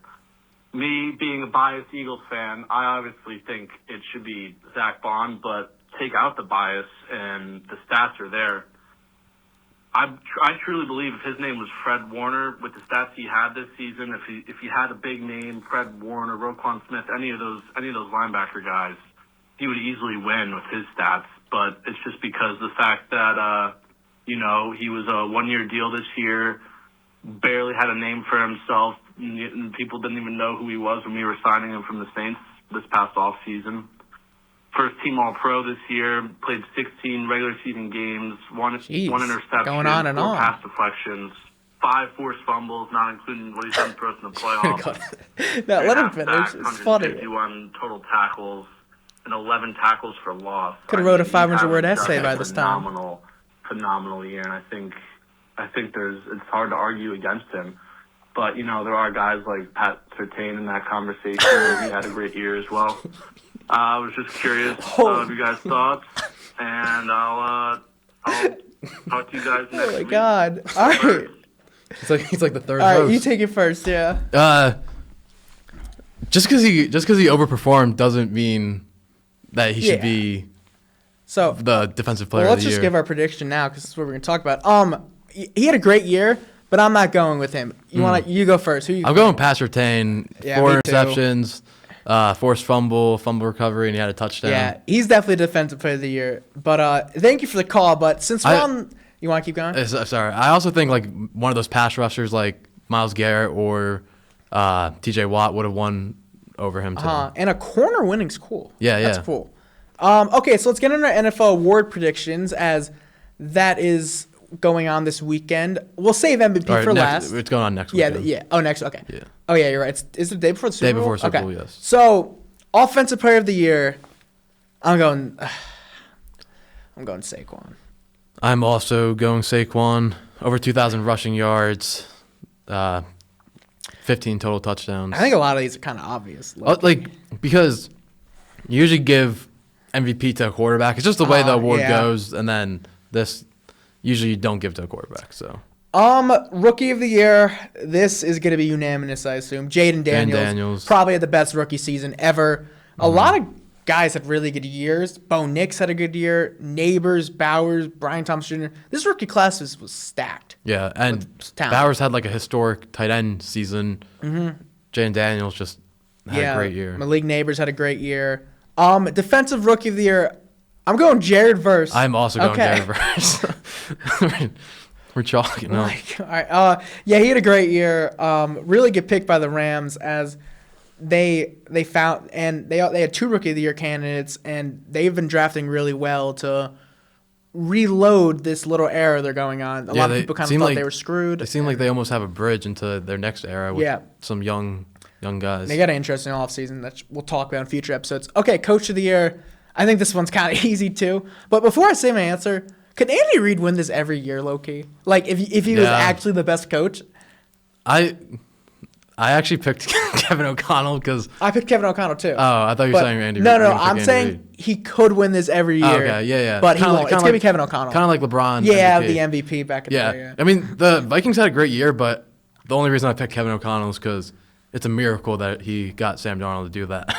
Me being a biased Eagles fan, I obviously think it should be Zach Bond, but take out the bias and the stats are there. I truly believe if his name was Fred Warner, with the stats he had this season, if he had a big name, Fred Warner, Roquan Smith, any of those linebacker guys, he would easily win with his stats. But it's just because the fact that he was a 1-year deal this year, barely had a name for himself. People didn't even know who he was when we were signing him from the Saints this past offseason. First team All-Pro this year, played 16 regular season games, one interception, going on and 4 on. pass deflections, 5 forced fumbles, not including what he's done for us in the playoffs. No, let him finish. It's funny. 151 total tackles and 11 tackles for loss. Could have wrote a 500-word essay by this time. Phenomenal year, and I think it's hard to argue against him. But, there are guys like Pat Surtain in that conversation where he had a great year as well. I was just curious of you guys' thoughts, and I'll talk to you guys next week. Oh, my God. All right. He's like the third All right, host. you take it first, yeah. Just because he overperformed doesn't mean that he should be So the defensive player let's of the year. just give our prediction now because this is what we're going to talk about. He had a great year, but I'm not going with him. You go first. Who you? I'm going Pat Surtain. Yeah, 4 me too. interceptions, forced fumble recovery, and he had a touchdown. Yeah, he's definitely defensive player of the year. But thank you for the call. But since we're on, you want to keep going? Sorry, I also think like one of those pass rushers like Myles Garrett or T.J. Watt would have won over him too. And a corner winning's cool. Yeah. That's cool. Okay, so let's get into our NFL award predictions as that is going on this weekend. We'll save MVP for last. It's going on next weekend. Yeah. Oh, next. Okay. Yeah. Oh, yeah, you're right. Is it the day before the Super Bowl? Day before Super Okay. Bowl, yes. So, offensive player of the year, I'm going Saquon. I'm also going Saquon. Over 2,000 rushing yards, 15 total touchdowns. I think a lot of these are kind of obvious. Because you usually give MVP to a quarterback. It's just the way the award goes, and then this usually you don't give to a quarterback. So rookie of the year, this is going to be unanimous, I assume. Jaden Daniels probably had the best rookie season ever. A lot of guys had really good years. Bo Nix had a good year. Neighbors, Bowers, Brian Thompson Jr. This rookie class was stacked. Yeah, and talent. Bowers had like a historic tight end season. Jaden Daniels just had a great year. Malik Neighbors had a great year. Defensive rookie of the year, I'm going Jared Verse. I'm also going Jared Verse. We're chalking up. All right. Yeah, he had a great year. Really good pick by the Rams as they found and they had 2 rookie of the year candidates and they've been drafting really well to reload this little era they're going on. A lot of people kind of thought they were screwed. They seem like they almost have a bridge into their next era with some young guys. They got an interesting offseason that we'll talk about in future episodes. Okay, coach of the year. I think this one's kind of easy too. But before I say my answer, could Andy Reid win this every year, low-key? Like, if he was actually the best coach? I actually picked Kevin O'Connell because... I picked Kevin O'Connell too. Oh, I thought you were saying Andy Reid. No, I'm saying he could win this every year. Oh, okay, yeah. But he won't. It's going to be Kevin O'Connell. Kind of like LeBron. Yeah, MVP. the MVP back in the day. Yeah. I mean, the Vikings had a great year, but the only reason I picked Kevin O'Connell is because it's a miracle that he got Sam Darnold to do that.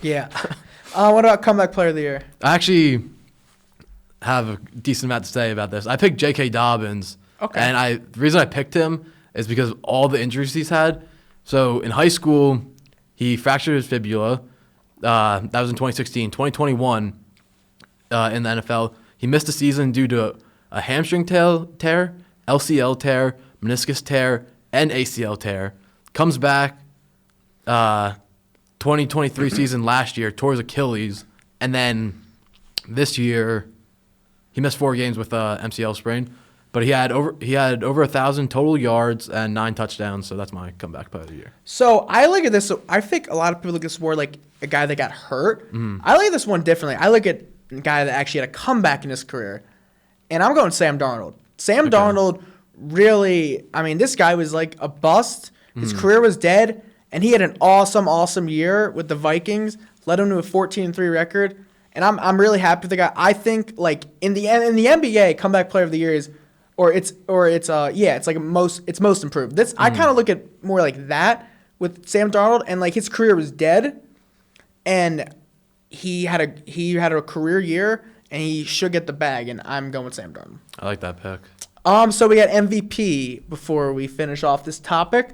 Yeah. What about comeback player of the year? I actually have a decent amount to say about this. I picked J.K. Dobbins. Okay. And the reason I picked him is because of all the injuries he's had. So in high school, he fractured his fibula. That was in 2016. 2021, in the NFL, he missed a season due to a hamstring tear, LCL tear, meniscus tear, and ACL tear. Comes back 2023 season last year, tore his Achilles, and then this year he missed 4 games with MCL sprain. But he had over 1,000 total yards and 9 touchdowns. So that's my comeback player of the year. So I look at this. So I think a lot of people look at this more like a guy that got hurt. I look at this one differently. I look at a guy that actually had a comeback in his career, and I'm going Sam Darnold. Sam Darnold really. I mean, this guy was like a bust. His career was dead, and he had an awesome year with the Vikings. Led him to a 14-3 record, and I'm really happy with the guy. I think like in the NBA, comeback player of the year is. It's most improved. This I kind of look at more like that with Sam Darnold, and like his career was dead, and he had a career year, and he should get the bag, and I'm going with Sam Darnold. I like that pick. So we got MVP before we finish off this topic.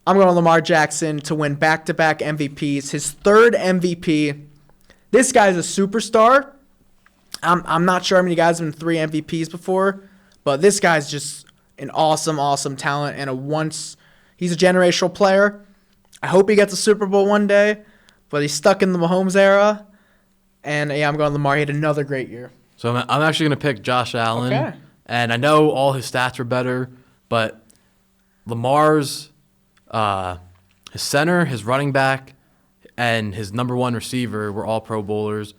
I'm going Lamar Jackson to win back-to-back MVPs, his third MVP. This guy's a superstar. I'm not sure how many guys have been 3 MVPs before, but this guy's just an awesome talent and he's a generational player. I hope he gets a Super Bowl one day, but he's stuck in the Mahomes era. And yeah, I'm going Lamar. He had another great year. So I'm actually going to pick Josh Allen. Okay. And I know all his stats are better, but Lamar's his center, his running back, and his number 1 receiver were all Pro Bowlers.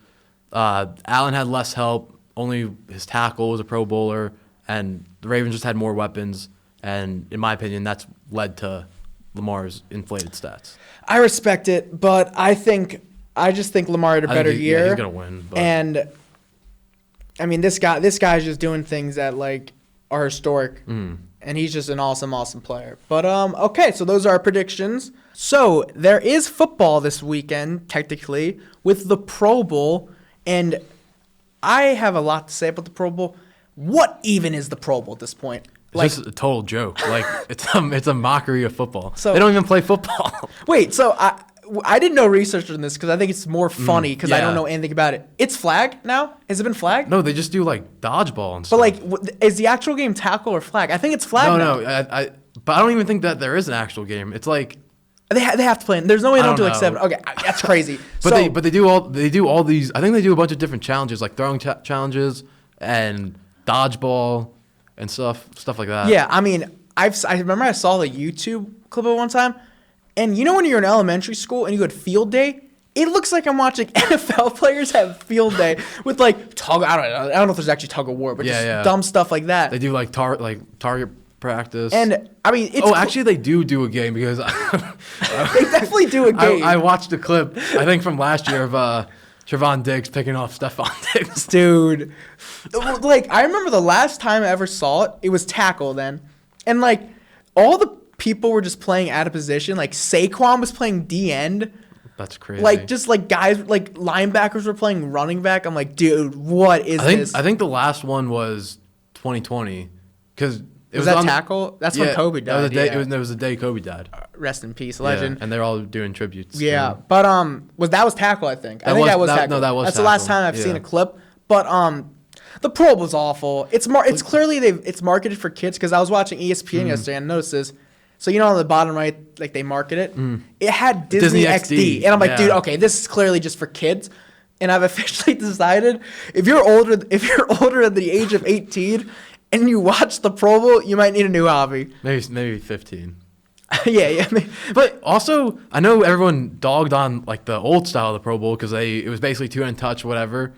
Allen had less help. Only his tackle was a Pro Bowler, and the Ravens just had more weapons. And in my opinion, that's led to Lamar's inflated stats. I respect it, but I just think Lamar had a better year. Yeah, he's gonna win. But. And I mean, this guy's just doing things that like are historic, and he's just an awesome player. But okay, so those are our predictions. So there is football this weekend, technically, with the Pro Bowl. And I have a lot to say about the Pro Bowl. What even is the Pro Bowl at this point? It's just a total joke. Like it's a mockery of football. So, they don't even play football. Wait, so I did no research on this because I think it's more funny because I don't know anything about it. It's flag now? Has it been flagged? No, they just do like dodgeball and stuff. But like, is the actual game tackle or flag? I think it's flag. No. But I don't even think that there is an actual game. It's like. They have to play. There's no way they don't do like know. 7. Okay, that's crazy. But they do all these. I think they do a bunch of different challenges, like throwing challenges and dodgeball and stuff like that. Yeah, I mean, I remember I saw the YouTube clip of it one time, and you know when you're in elementary school and you go to field day, it looks like I'm watching NFL players have field day with like I don't know if there's actually tug of war, but just dumb stuff like that. They do like target practice. And I mean, actually, they do a game because they definitely do a game. I watched a clip, I think from last year, of Trevon Diggs picking off Stephon Diggs. Dude, like I remember the last time I ever saw it, it was tackle then, and like all the people were just playing out of position. Like Saquon was playing D end. That's crazy. Like just like guys, like linebackers were playing running back. I'm like, dude, what is this? I think the last one was 2020 because. Was that tackle? That's when Kobe died. It was the day Kobe died. Rest in peace, legend. Yeah, and they're all doing tributes. Yeah, but was tackle? I think. I think that was tackle. No, that was. That's tackle. the last time I've seen a clip. But the Pro Bowl was awful. It's clearly it's marketed for kids because I was watching ESPN yesterday and I noticed this. So you know on the bottom right, like they market it. It had Disney XD, and I'm like, dude, okay, this is clearly just for kids. And I've officially decided if you're older than the age of 18. And you watch the Pro Bowl, you might need a new hobby. Maybe 15. yeah. But also, I know everyone dogged on like the old style of the Pro Bowl because it was basically 2-hand touch, whatever.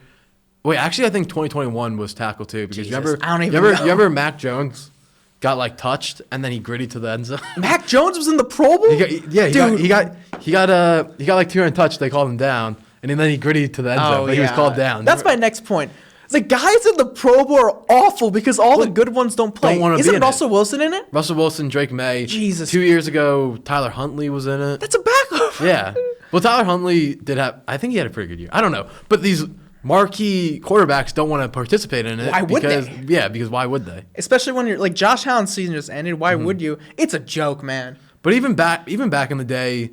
Wait, actually, I think 2021 was tackle too because you remember Mac Jones got like touched and then he gritted to the end zone. Mac Jones was in the Pro Bowl. He got like 2-hand touch. They called him down, and then he gritted to the end zone. But he was called down. That's my next point. The guys in the Pro Bowl are awful because all the good ones don't play. Isn't Russell Wilson in it? Russell Wilson, Drake May. Jesus. 2 years ago, Tyler Huntley was in it. That's a backup. Yeah. Well, Tyler Huntley I think he had a pretty good year. I don't know. But these marquee quarterbacks don't want to participate in it. Why would they? Yeah, because why would they? Especially when you're like Josh Allen's season just ended. Why would you? It's a joke, man. But even back in the day,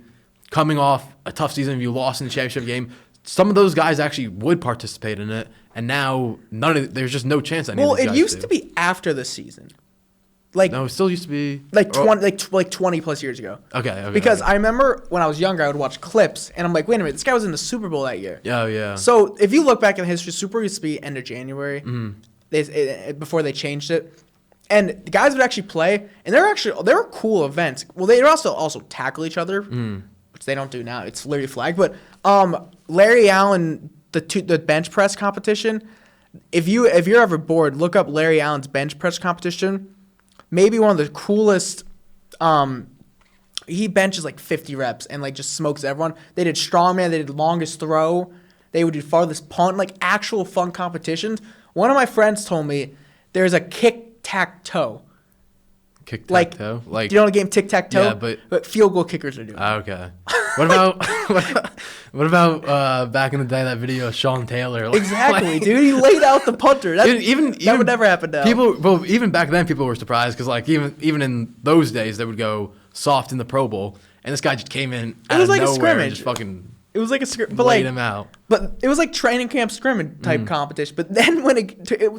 coming off a tough season, if you lost in the championship game, some of those guys actually would participate in it, and now there's just no chance. Well, it used to be after the season. Like no, it still used to be like 20 plus years ago. Okay. Because I remember when I was younger, I would watch clips, and I'm like, wait a minute, this guy was in the Super Bowl that year. Oh yeah. So if you look back in history, Super Bowl used to be end of January. before they changed it. And the guys would actually play, and they were cool events. Well, they would also tackle each other, which they don't do now. It's literally flagged. But Larry Allen, the bench press competition. If you're ever bored, look up Larry Allen's bench press competition. Maybe one of the coolest. He benches like 50 reps and like just smokes everyone. They did strongman. They did longest throw. They would do farthest punt. Like actual fun competitions. One of my friends told me there's a kick-tack-toe. Kick-tack-toe? Like, do you know the game tic-tac-toe? Yeah, but field goal kickers are doing it. Okay. What about what about back in the day, that video of Sean Taylor? Exactly, dude. He laid out the punter. That would never happen now. Even back then, people were surprised because like even in those days, they would go soft in the Pro Bowl, and this guy just came in out of like nowhere a scrimmage. and just fucking It was like a but laid him out. But it was like training camp scrimmage type competition. But then when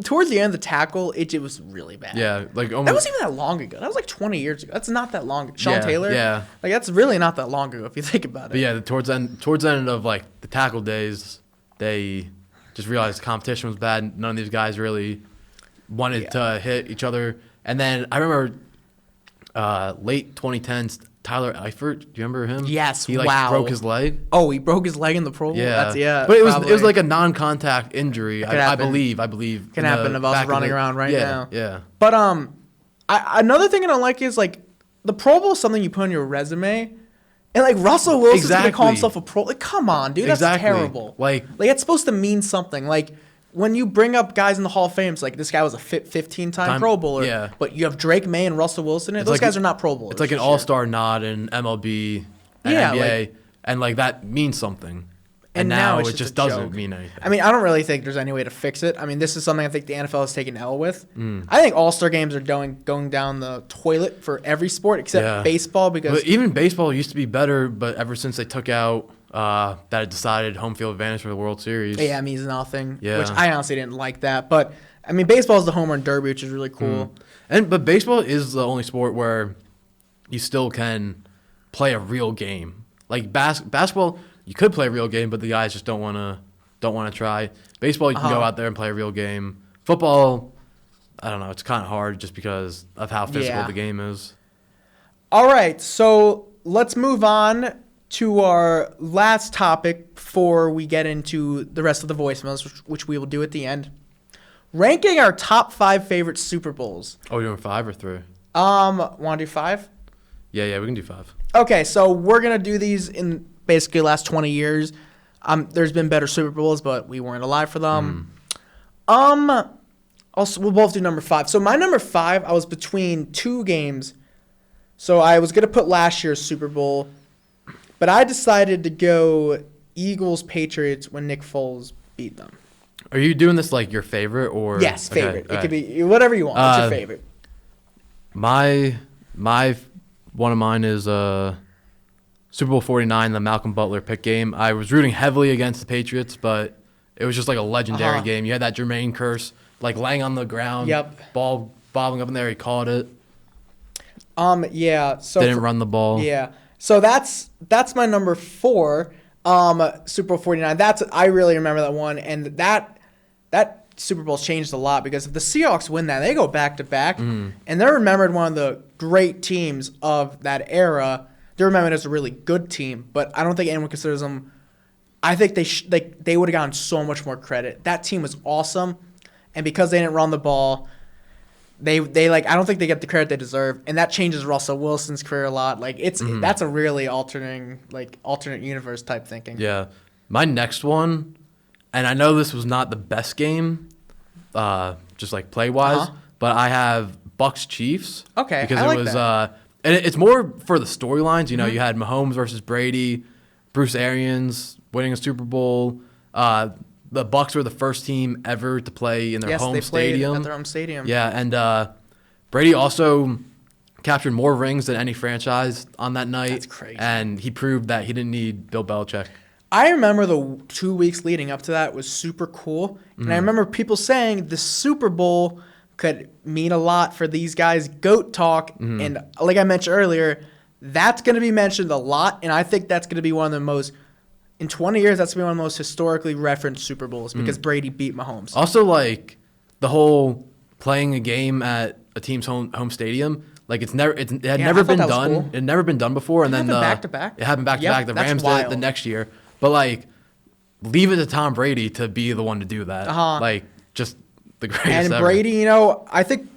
towards the end of the tackle, it was really bad. Yeah, like almost. That wasn't even that long ago. That was like 20 years ago. That's not that long. Sean Taylor. Yeah. Like that's really not that long ago if you think about it. But yeah, towards the end of like the tackle days, they just realized the competition was bad. None of these guys really wanted to hit each other. And then I remember late 2010s, Tyler Eifert. Do you remember him? Yes. He broke his leg. Oh, he broke his leg in the Pro Bowl. Yeah. But it was like a non-contact injury. I believe. Can happen of us running around right now. Yeah. But another thing I don't like is like the Pro Bowl is something you put on your resume. And like Russell Wilson's gonna call himself a pro. Like, come on, dude, that's terrible. Like it's supposed to mean something. Like when you bring up guys in the Hall of Fame, it's like this guy was a 15-time Pro Bowler. Yeah. But you have Drake May and Russell Wilson. Those guys are not Pro Bowlers. It's like an all-star nod in MLB and NBA, and like that means something. And now it just doesn't mean anything. I mean, I don't really think there's any way to fix it. I mean, this is something I think the NFL has taken L with. I think All-Star games are going down the toilet for every sport except baseball because but even baseball used to be better, but ever since they took out that it decided home field advantage for the World Series. Yeah, it means nothing. Yeah. Which I honestly didn't like that. But I mean, baseball is the home run derby, which is really cool. But baseball is the only sport where you still can play a real game. Like basketball, you could play a real game, but the guys just don't want to try. Baseball, you can go out there and play a real game. Football, I don't know. It's kind of hard just because of how physical the game is. All right, so let's move on to our last topic before we get into the rest of the voicemails, which we will do at the end. Ranking our top 5 favorite Super Bowls. Oh, you're doing 5 or 3? Want to do 5? Yeah, we can do 5. Okay, so we're gonna do these in basically the last 20 years. There's been better Super Bowls, but we weren't alive for them. Also, we'll both do number 5. So my number 5, I was between 2 games. So I was gonna put last year's Super Bowl, but I decided to go Eagles-Patriots when Nick Foles beat them. Are you doing this like your favorite or? Yes, favorite. Okay, it could be whatever you want. What's your favorite? My one of mine is Super Bowl 49, the Malcolm Butler pick game. I was rooting heavily against the Patriots, but it was just like a legendary game. You had that Jermaine Kearse like laying on the ground, ball bobbling up in there. He caught it. Yeah. So didn't run the ball. Yeah. So that's my number 4. Super Bowl 49. I really remember that one, and that Super Bowl's changed a lot because if the Seahawks win that, they go back to back, and they're remembered one of the great teams of that era. They're remembered as a really good team, but I don't think anyone considers them. I think they would have gotten so much more credit. That team was awesome, and because they didn't run the ball, they I don't think they get the credit they deserve, and that changes Russell Wilson's career a lot. Like that's a really alternate universe type thinking. Yeah, my next one, and I know this was not the best game, just like play wise, but I have Bucks Chiefs. Okay, because I like it was that. and it's more for the storylines. You know, you had Mahomes versus Brady, Bruce Arians winning a Super Bowl. The Bucks were the first team ever to play in their home stadium. At their home stadium. Yeah, and Brady also captured more rings than any franchise on that night. That's crazy. And he proved that he didn't need Bill Belichick. I remember the 2 weeks leading up to that was super cool. And I remember people saying the Super Bowl could mean a lot for these guys. GOAT talk. And like I mentioned earlier, that's going to be mentioned a lot. And I think that's going to be one of the most, in 20 years, that's going to be one of the most historically referenced Super Bowls because Brady beat Mahomes. Also, like, the whole playing a game at a team's home stadium. Like it had Yeah, never I thought been that was done. cool. It had never been done before, and It then happened back-to-back? It happened back to Yep, back. The that's Rams did it the wild. next year, but like leave it to Tom Brady to be the one to do that. Like just the greatest. And ever. Brady, I think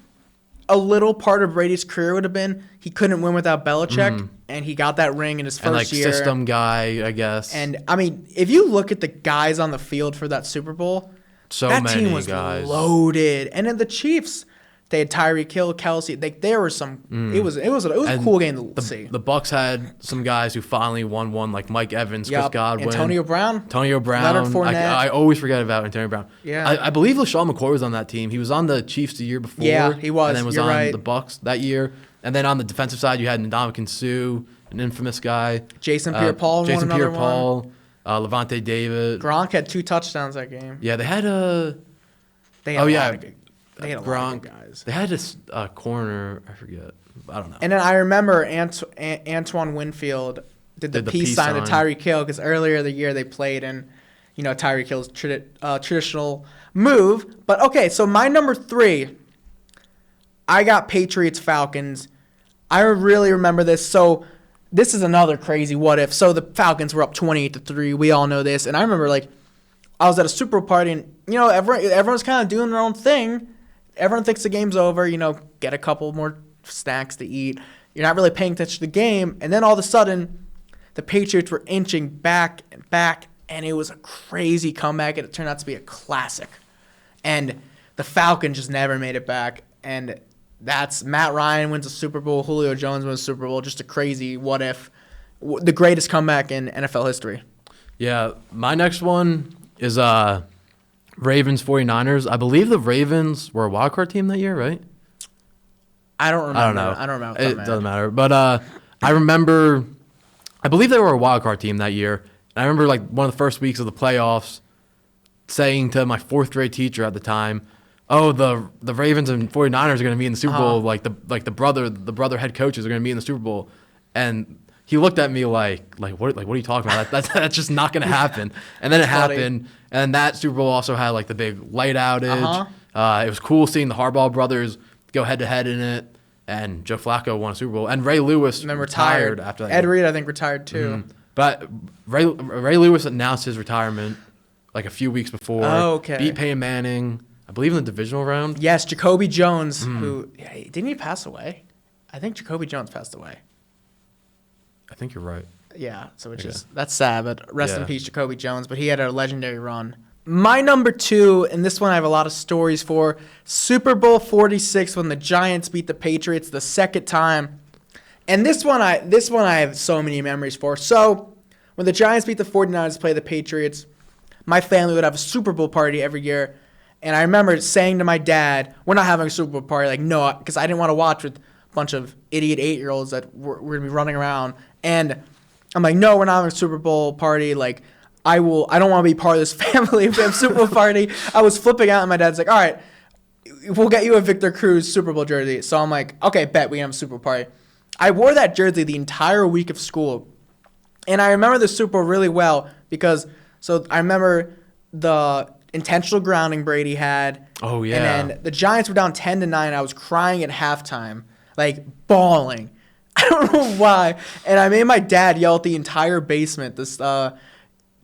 a little part of Brady's career would have been he couldn't win without Belichick, and he got that ring in his first and like year. system guy, I guess. And I mean, if you look at the guys on the field for that Super Bowl, so that many team was guys. loaded. And then the Chiefs, they had Tyreek Hill, Kelsey. There were some. It was a cool game to see. The Bucks had some guys who finally won one, like Mike Evans, Chris Yup. Godwin, Antonio Brown. Leonard Fournette. I always forget about Antonio Brown. Yeah. I believe LaShawn McCoy was on that team. He was on the Chiefs the year before. Yeah, he was. And then was You're on right. the Bucks that year. And then on the defensive side, you had Ndamukong Suh, an infamous guy. Jason Pierre-Paul won Jason another Pierre-Paul, Levante David. Gronk had 2 touchdowns that game. Yeah, they had They had Oh, a yeah. lot of good, they had a lot Gronk. of good guys. They had this corner. I forget. I don't know. And then I remember Antoine Winfield did the peace sign to Tyreek Hill because earlier the year they played in, Tyreek Hill's traditional move. But okay, so my number 3, I got Patriots Falcons. I really remember this. So this is another crazy what if. So the Falcons were up 28-3. We all know this. And I remember I was at a Super Bowl party and everyone's kind of doing their own thing. Everyone thinks the game's over. Get a couple more snacks to eat. You're not really paying attention to the game. And then all of a sudden, the Patriots were inching back and back, and it was a crazy comeback, and it turned out to be a classic. And the Falcons just never made it back. And that's Matt Ryan wins a Super Bowl, Julio Jones wins a Super Bowl. Just a crazy what if. The greatest comeback in NFL history. Yeah, my next one is Ravens 49ers. I believe the Ravens were a wildcard team that year, right? I don't remember. I don't know. I don't remember. It doesn't matter. But I remember, I believe they were a wild card team that year. And I remember one of the first weeks of the playoffs saying to my 4th grade teacher at the time, "Oh, the Ravens and 49ers are going to be in the Super Bowl. The brother head coaches are going to be in the Super Bowl." And he looked at me what are you talking about? That's just not going to happen. And then it happened. And that Super Bowl also had the big light outage. It was cool seeing the Harbaugh brothers go head to head in it, and Joe Flacco won a Super Bowl, and Ray Lewis And then retired after that. Ed Reed, I think, retired too. But Ray Lewis announced his retirement a few weeks before. Oh, okay. Beat Peyton Manning, I believe, in the divisional round. Yes, Jacoby Jones, who didn't he pass away? I think Jacoby Jones passed away. I think you're right. Yeah, so that's sad, but rest in Yeah. peace, Jacoby Jones. But he had a legendary run. My number 2, and this one I have a lot of stories for, Super Bowl 46 when the Giants beat the Patriots the second time. And this one I have so many memories for. So when the Giants beat the 49ers to play the Patriots, my family would have a Super Bowl party every year. And I remember saying to my dad, we're not having a Super Bowl party. No, because I didn't want to watch with a bunch of idiot 8-year-olds that were going to be running around. And I'm like, no, we're not having a Super Bowl party. I don't want to be part of this family if we have a Super Bowl party. I was flipping out, and my dad's like, all right, we'll get you a Victor Cruz Super Bowl jersey. So I'm like, okay, bet we have a Super Bowl party. I wore that jersey the entire week of school. And I remember the Super Bowl really well because, I remember the intentional grounding Brady had. Oh, yeah. And then the Giants were down 10-9. I was crying at halftime, bawling. I don't know why. And I made my dad yell at the entire basement to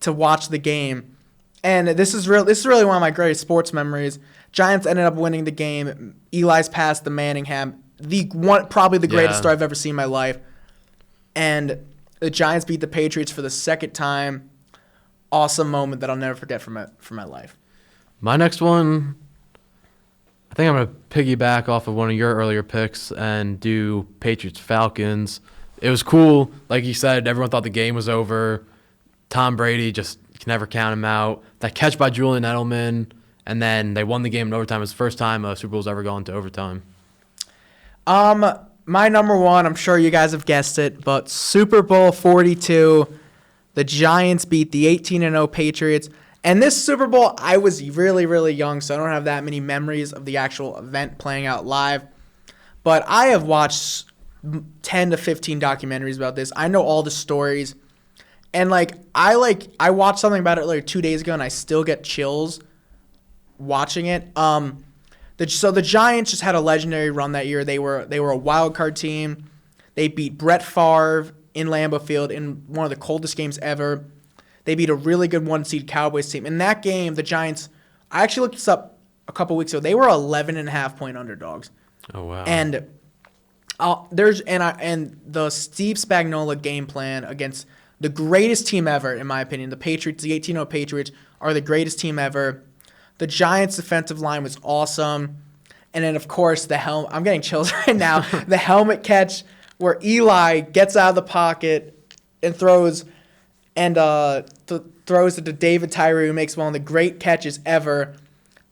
watch the game. And this is really one of my greatest sports memories. Giants ended up winning the game. Eli's pass to Manningham, probably the greatest throw I've ever seen in my life. And the Giants beat the Patriots for the second time. Awesome moment that I'll never forget from my life. My next one, I think I'm going to piggyback off of one of your earlier picks and do Patriots Falcons. It was cool. Like you said, everyone thought the game was over. Tom Brady just can never count him out. That catch by Julian Edelman, and then they won the game in overtime. It was the first time a Super Bowl's ever gone to overtime. My number 1, I'm sure you guys have guessed it, but Super Bowl 42, the Giants beat the 18-0 Patriots. And this Super Bowl, I was really, really young, so I don't have that many memories of the actual event playing out live. But I have watched 10 to 15 documentaries about this. I know all the stories. And I watched something about it 2 days ago, and I still get chills watching it. So the Giants just had a legendary run that year. They were a wild card team. They beat Brett Favre in Lambeau Field in one of the coldest games ever. They beat a really good 1-seed Cowboys team. In that game, the Giants, I actually looked this up a couple weeks ago. They were 11.5-point underdogs. Oh wow. And the Steve Spagnuolo game plan against the greatest team ever, in my opinion, the Patriots, the 18-0 Patriots are the greatest team ever. The Giants' defensive line was awesome. And then, of course, I'm getting chills right now. The helmet catch where Eli gets out of the pocket and throws it to David Tyree, who makes one of the great catches ever.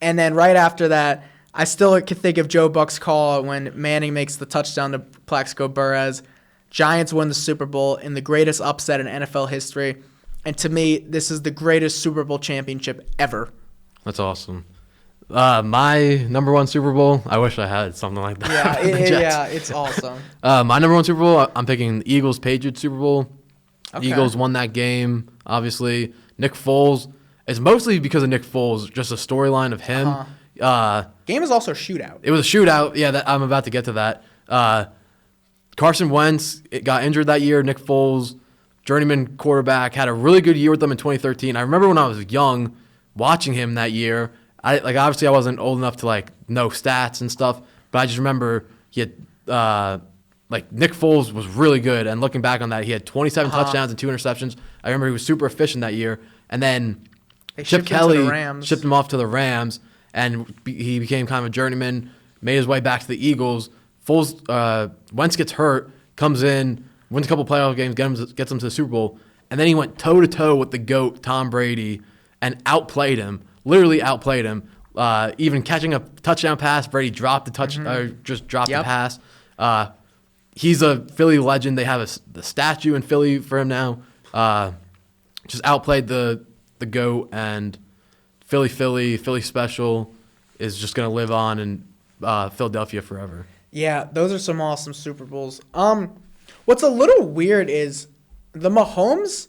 And then right after that, I still can think of Joe Buck's call when Manning makes the touchdown to Plaxico Burress. Giants win the Super Bowl in the greatest upset in NFL history. And to me, this is the greatest Super Bowl championship ever. That's awesome. My number one Super Bowl, I wish I had something like that. Yeah, it's awesome. My number one Super Bowl, I'm picking the Eagles-Patriots Super Bowl. Okay. Eagles won that game, obviously. Nick Foles, it's mostly because of Nick Foles, just a storyline of him. Game is also a shootout. It was a shootout. Yeah, I'm about to get to that. Carson Wentz got injured that year. Nick Foles, journeyman quarterback, had a really good year with them in 2013. I remember when I was young watching him that year. Obviously I wasn't old enough to know stats and stuff, but I just remember he had Nick Foles was really good. And looking back on that, he had 27 touchdowns and 2 interceptions. I remember he was super efficient that year. And then Chip Kelly shipped him off to the Rams, and he became kind of a journeyman, made his way back to the Eagles. Wentz gets hurt, comes in, wins a couple playoff games, gets him to the Super Bowl, and then he went toe-to-toe with the GOAT, Tom Brady, and literally outplayed him. Even catching a touchdown pass, Brady dropped the pass. He's a Philly legend. They have the statue in Philly for him now. Just outplayed the GOAT, and Philly special is just going to live on in Philadelphia forever. Yeah, those are some awesome Super Bowls. What's a little weird is the Mahomes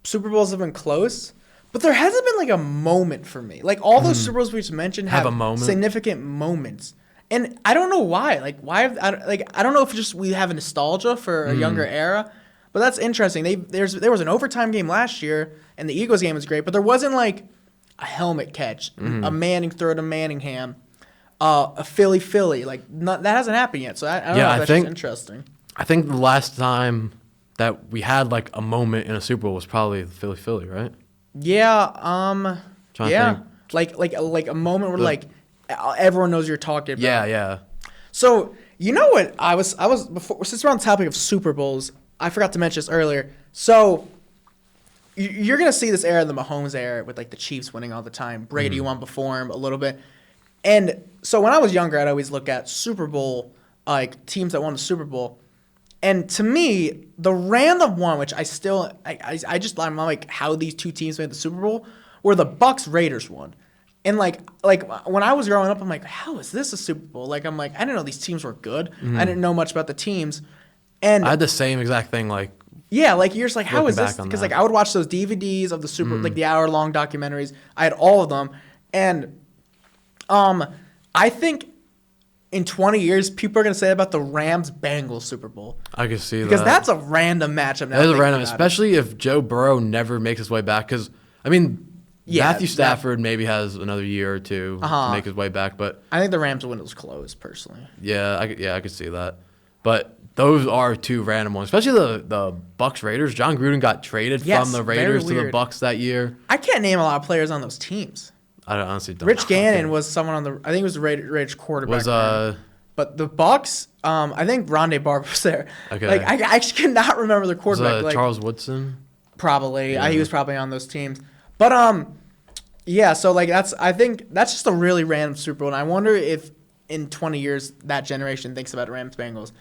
Super Bowls have been close, but there hasn't been a moment for me. All those Super Bowls we just mentioned have a moment. Significant moments. And I don't know why. I don't know if just we have a nostalgia for a younger era, but that's interesting. There was an overtime game last year, and the Eagles game was great, but there wasn't a helmet catch, a Manning throw to Manningham, a Philly. That hasn't happened yet. So I don't know if that's just interesting. I think the last time that we had a moment in a Super Bowl was probably the Philly, right? Yeah. Trying to think. Like a moment where everyone knows you're talking about. Yeah. So you know what I was before, since we're on the topic of Super Bowls, I forgot to mention this earlier. So you're gonna see this era, the Mahomes era, with the Chiefs winning all the time. Brady won before him a little bit, and so when I was younger, I'd always look at Super Bowl teams that won the Super Bowl, and to me, the random one, which I'm like how these two teams made the Super Bowl, were the Bucs Raiders one. And when I was growing up, I'm like, how is this a Super Bowl? I'm like, I didn't know these teams were good. I didn't know much about the teams. And I had the same exact thing. You're just like, how is this? Because I would watch those DVDs of the Super, the hour-long documentaries. I had all of them, and I think in 20 years, people are gonna say about the Rams-Bengals Super Bowl. I can see that because that's a random matchup. That is a random, especially if Joe Burrow never makes his way back. Because Matthew Stafford maybe has another year or two to make his way back, but I think the Rams' window's closed personally. Yeah, I could see that, but those are two random ones, especially the Bucs Raiders. John Gruden got traded from the Raiders to the Bucs that year. I can't name a lot of players on those teams. I honestly don't. Rich Gannon was someone on I think it was the Raiders quarterback. But the Bucs, I think Rondé Barber was there. Okay. I actually cannot remember the quarterback. Was Charles Woodson? Probably. Yeah. He was probably on those teams. But yeah. So I think that's just a really random Super Bowl, and I wonder if in 20 years that generation thinks about Rams Bengals.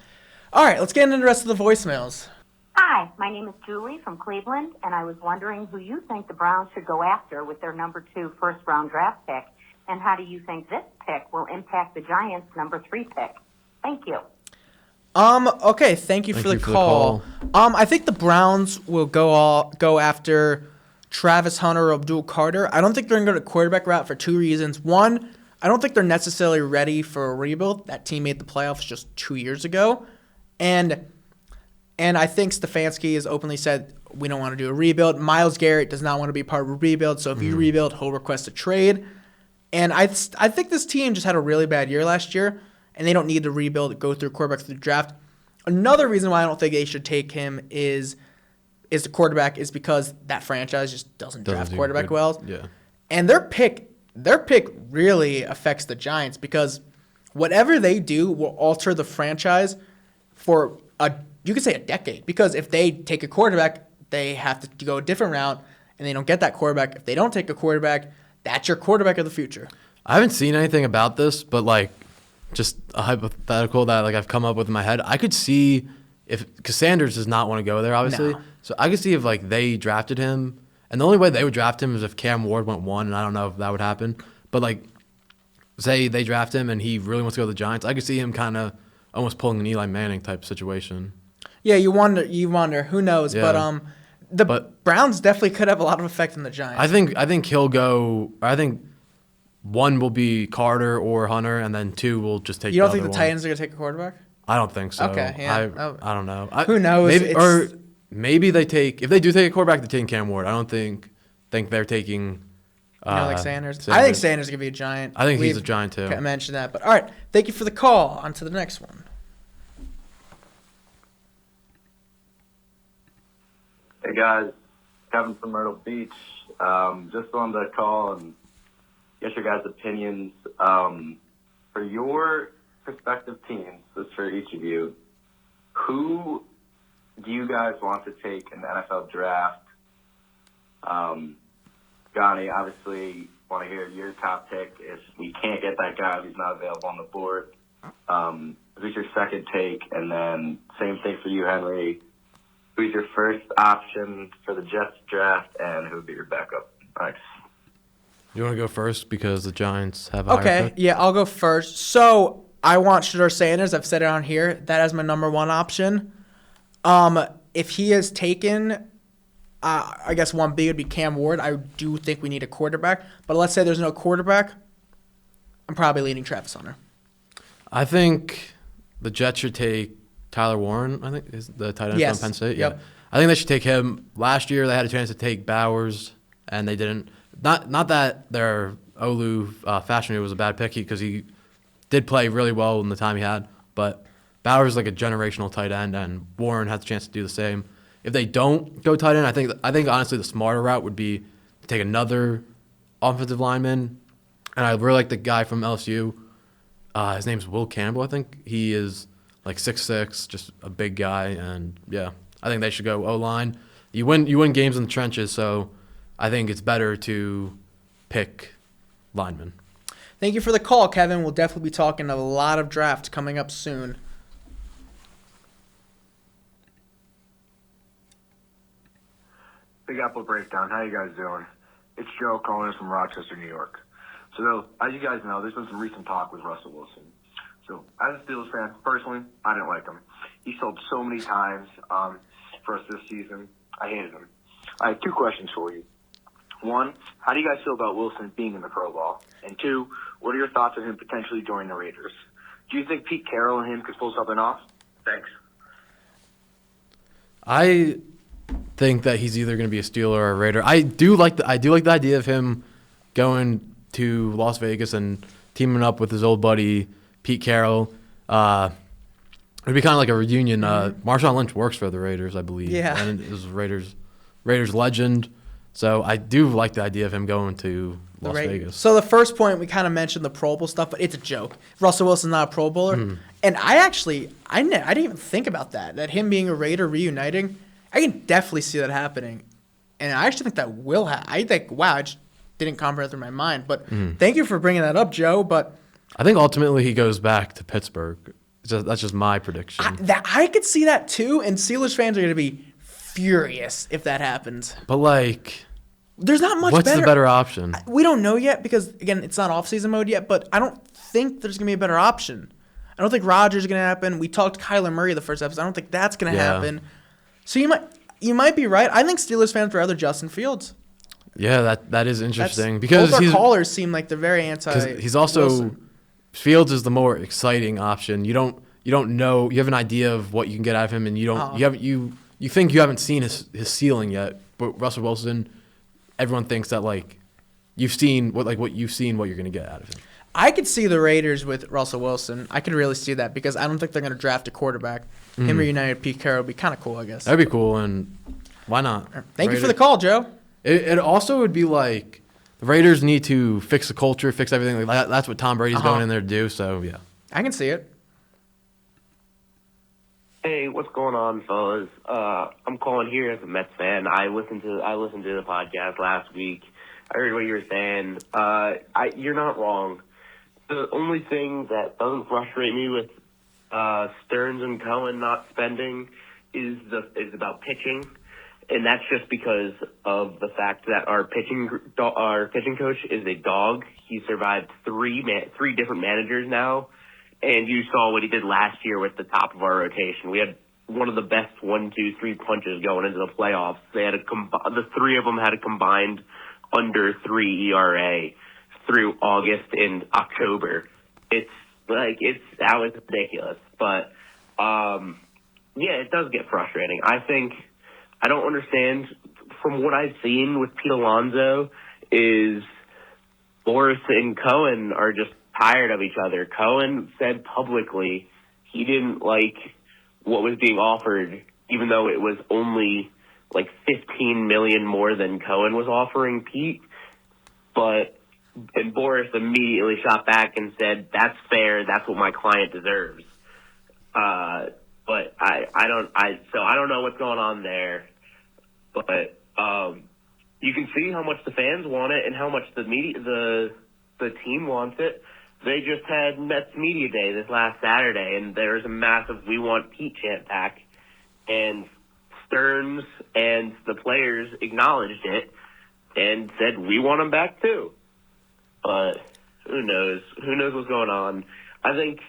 All right, let's get into the rest of the voicemails. Hi, my name is Julie from Cleveland, and I was wondering who you think the Browns should go after with their number 2 first-round draft pick, and how do you think this pick will impact the Giants' number 3 pick? Thank you. Okay, thank you for the call. I think the Browns will go after Travis Hunter or Abdul Carter. I don't think they're going to go to quarterback route for 2 reasons. One, I don't think they're necessarily ready for a rebuild. That team made the playoffs just 2 years ago. And I think Stefanski has openly said, we don't want to do a rebuild. Myles Garrett does not want to be part of a rebuild. So if you rebuild, he'll request a trade. And I think this team just had a really bad year last year, and they don't need to rebuild, go through quarterbacks through the draft. Another reason why I don't think they should take him is the quarterback is because that franchise just doesn't draft quarterback well. Yeah. And their pick really affects the Giants because whatever they do will alter the franchise for you could say a decade. Because if they take a quarterback, they have to go a different route, and they don't get that quarterback. If they don't take a quarterback, that's your quarterback of the future. I haven't seen anything about this, but like just a hypothetical that like I've come up with in my head. I could see because Sanders does not want to go there, obviously. No. So I could see if like they drafted him, and the only way they would draft him is if Cam Ward went 1, and I don't know if that would happen. But like, say they draft him and he really wants to go to the Giants, I could see him kind of almost pulling an Eli Manning type situation. Yeah, you wonder. Who knows? Yeah. But Browns definitely could have a lot of effect on the Giants. I think he'll go. I think 1 will be Carter or Hunter, and then 2 will just take. You don't the think the other Titans are gonna take a quarterback? I don't think so. Okay, yeah. I don't know. Who knows? Maybe they take. If they do take a quarterback, they're taking Cam Ward. I don't think they're taking. Like Sanders. I think Sanders is gonna be a Giant. I think he's a Giant too. I mentioned that, but all right. Thank you for the call. On to the next one. Hey guys, Kevin from Myrtle Beach. Just wanted to call and get your guys' opinions. For your prospective teams, this is for each of you, who do you guys want to take in the NFL draft? Johnny, obviously want to hear your top pick. If we can't get that guy, if he's not available on the board, who's your second take? And then same thing for you, Henry. Who's your first option for the Jets draft, and who would be your backup? Thanks. You want to go first because the Giants have a higher pick? Yeah, I'll go first. So I want Shedeur Sanders. I've said it on here. That is my number 1 option. If he is taken, I guess 1B would be Cam Ward. I do think we need a quarterback. But let's say there's no quarterback. I'm probably leaning Travis Hunter. I think the Jets should take Tyler Warren, I think, is the tight end from Penn State. Yep. Yeah. I think they should take him. Last year they had a chance to take Bowers, and they didn't. Not that their Olu Fashanu was a bad pick because he did play really well in the time he had, but Bowers is like a generational tight end, and Warren has a chance to do the same. If they don't go tight end, I think honestly the smarter route would be to take another offensive lineman, and I really like the guy from LSU. His name's Will Campbell, I think. He is like 6'6", just a big guy, and yeah, I think they should go O-line. You win games in the trenches, so I think it's better to pick linemen. Thank you for the call, Kevin. We'll definitely be talking a lot of drafts coming up soon. Big Apple Breakdown. How you guys doing? It's Joe calling us from Rochester, New York. So, as you guys know, there's been some recent talk with Russell Wilson. So, as a Steelers fan, personally, I didn't like him. He sold so many times for us this season. I hated him. I have 2 questions for you. 1, how do you guys feel about Wilson being in the Pro Bowl? And 2, what are your thoughts on him potentially joining the Raiders? Do you think Pete Carroll and him could pull something off? Thanks. I think that he's either going to be a Steeler or a Raider. I do like the idea of him going to Las Vegas and teaming up with his old buddy Pete Carroll. It'd be kind of like a reunion. Marshawn Lynch works for the Raiders, I believe. Yeah. And is Raiders legend. So I do like the idea of him going to Las Vegas. So the first point, we kind of mentioned the Pro Bowl stuff, but it's a joke. Russell Wilson's not a Pro Bowler. And I didn't even think about that him being a Raider reuniting. I can definitely see that happening. And I actually think that will happen. I think, wow, I just didn't comprehend through my mind. But thank you for bringing that up, Joe. But I think ultimately he goes back to Pittsburgh. That's just my prediction. I could see that too, and Steelers fans are going to be furious if that happens. But there's not much. What's the better option? We don't know yet because again, it's not off-season mode yet. But I don't think there's going to be a better option. I don't think Rodgers is going to happen. We talked Kyler Murray the first episode. I don't think that's going to happen. So you might be right. I think Steelers fans would rather Justin Fields. Yeah, that is interesting That's, because both our callers seem like they're very anti. because he's also Wilson. Fields is the more exciting option. You don't know. You have an idea of what you can get out of him, and you think you haven't seen his ceiling yet. But Russell Wilson, everyone thinks that like you've seen what you're going to get out of him. I could see the Raiders with Russell Wilson. I could really see that because I don't think they're going to draft a quarterback. Him reunited Pete Carroll would be kind of cool, I guess. That'd be cool, and why not? Thank you for the call, Joe. It also would be like the Raiders need to fix the culture, fix everything. Like that's what Tom Brady's going in there to do. So yeah, I can see it. Hey, what's going on, fellas? I'm calling here as a Mets fan. I listened to the podcast last week. I heard what you were saying. You're not wrong. The only thing that doesn't frustrate me with Stearns and Cohen not spending is about pitching, and that's just because of the fact that our pitching coach is a dog. He survived three different managers now, and you saw what he did last year with the top of our rotation. We had one of the best 1-2-3 punches going into the playoffs. They had the three of them had a combined under 3 ERA through August and October. That was ridiculous. But, it does get frustrating. I don't understand. From what I've seen with Pete Alonso is Boris and Cohen are just tired of each other. Cohen said publicly he didn't like what was being offered, even though it was only like $15 million more than Cohen was offering Pete. And Boris immediately shot back and said, "That's fair. That's what my client deserves." But I don't know what's going on there. But you can see how much the fans want it and how much the team wants it. They just had Mets Media Day this last Saturday, and there was a massive "We Want Pete" chant back, and Stearns and the players acknowledged it and said, "We want him back too." But who knows? Who knows what's going on? I think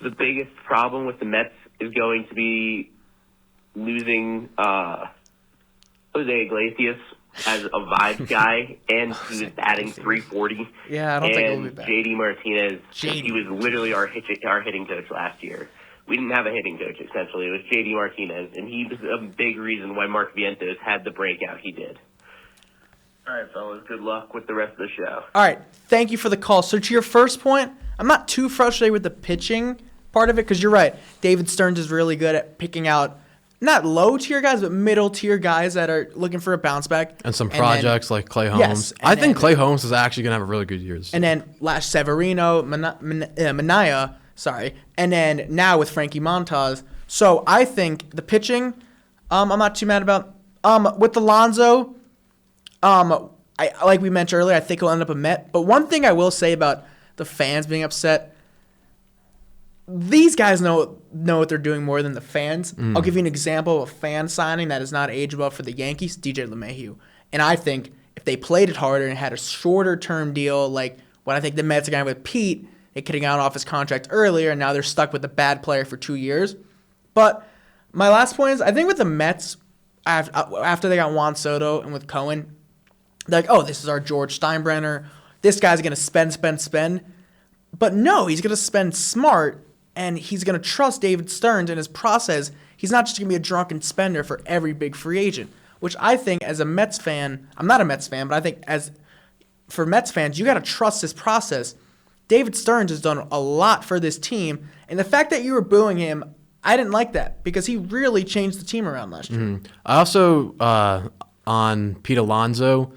the biggest problem with the Mets is going to be losing Jose Iglesias as a vibes guy, and he was batting 340. Yeah, I don't think he'll be back. JD Martinez, he was literally our hitting coach last year. We didn't have a hitting coach, essentially. It was JD Martinez, and he was a big reason why Mark Vientos had the breakout he did. All right, fellas, good luck with the rest of the show. All right, thank you for the call. So to your first point, I'm not too frustrated with the pitching part of it because you're right. David Stearns is really good at picking out not low-tier guys, but middle-tier guys that are looking for a bounce back. And some projects like Clay Holmes. Yes, I think Clay Holmes is actually going to have a really good year. And then last Severino, Manaea, and then now with Frankie Montas. So I think the pitching, I'm not too mad about. With Alonso, like we mentioned earlier, I think he'll end up a Met. But one thing I will say about the fans being upset, these guys know what they're doing more than the fans. I'll give you an example of a fan signing that is not age well for the Yankees, DJ LeMahieu. And I think if they played it harder and had a shorter term deal, like what I think the Mets are going to have with Pete, they could have gotten off his contract earlier, and now they're stuck with a bad player for 2 years. But my last point is, I think with the Mets, after they got Juan Soto and with Cohen, they're like, oh, this is our George Steinbrenner. This guy's going to spend. But no, he's going to spend smart, and he's going to trust David Stearns in his process. He's not just going to be a drunken spender for every big free agent, which I think as a Mets fan, I'm not a Mets fan, but I think for Mets fans, you got to trust this process. David Stearns has done a lot for this team, and the fact that you were booing him, I didn't like that because he really changed the team around last year. I also, on Pete Alonso,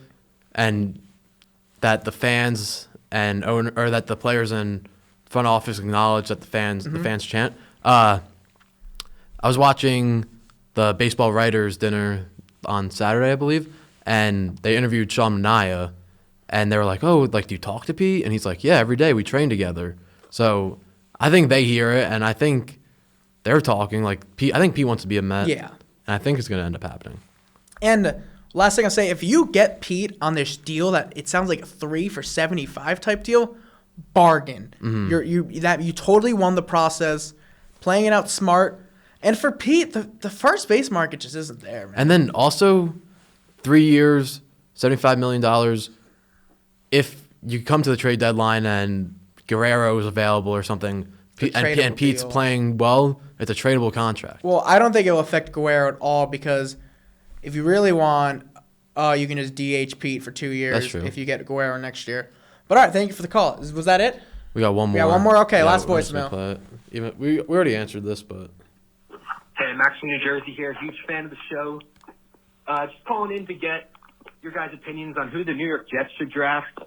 and that the fans and or that the players and front office acknowledge that the fans chant. I was watching the baseball writers dinner on Saturday, I believe, and they interviewed Sean Manaea, and they were like, "Oh, like, do you talk to Pete?" And he's like, "Yeah, every day we train together." So I think they hear it, and I think they're talking like Pete. I think Pete wants to be a Met. Yeah, and I think it's going to end up happening. And last thing I'll say, if you get Pete on this deal that it sounds like a 3 for $75 type deal, bargain. You totally won the process, playing it out smart. And for Pete, the first base market just isn't there, man. And then also 3 years, $75 million. If you come to the trade deadline and Guerrero is available or something, It's a and tradable Pete's deal. playing well, it's a tradable contract. Well, I don't think it will affect Guerrero at all because if you really want, you can just DH Pete for 2 years That's true. if you get Guerrero next year. But all right, thank you for the call. Was that it? We got one more. We got one more? Okay, last we're just gonna voicemail. play it. Even we already answered this, but Hey, Max from New Jersey here. Huge fan of the show. Just calling in to get your guys' opinions on who the New York Jets should draft.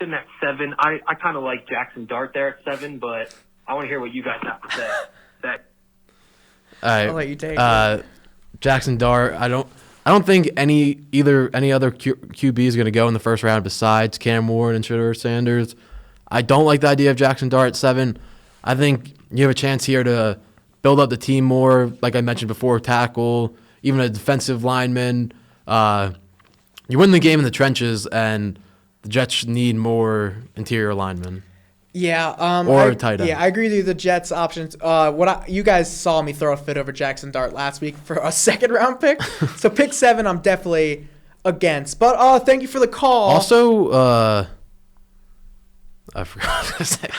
In at 7, I kind of like Jackson Dart there at 7, but I want to hear what you guys have to say. That all right. I'll let you take it. Jackson Dart. I don't think any other QB is going to go in the first round besides Cam Ward and Shedeur Sanders. I don't like the idea of Jackson Dart at 7. I think you have a chance here to build up the team more, like I mentioned before, tackle, even a defensive lineman. You win the game in the trenches, and the Jets need more interior linemen. Yeah, Or tight end. Yeah, I agree with you. The Jets options. You guys saw me throw a fit over Jackson Dart last week for a second round pick. So pick 7, I'm definitely against. But thank you for the call. Also, I forgot what to say.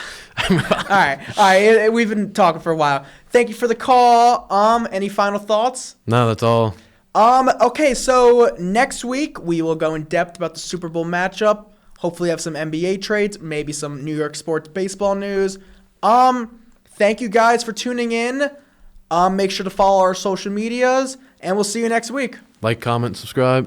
all right. We've been talking for a while. Thank you for the call. Any final thoughts? No, that's all. Okay, so next week we will go in depth about the Super Bowl matchup. Hopefully have some NBA trades, maybe some New York sports baseball news. Thank you guys for tuning in. Make sure to follow our social medias, and we'll see you next week. Like, comment, subscribe.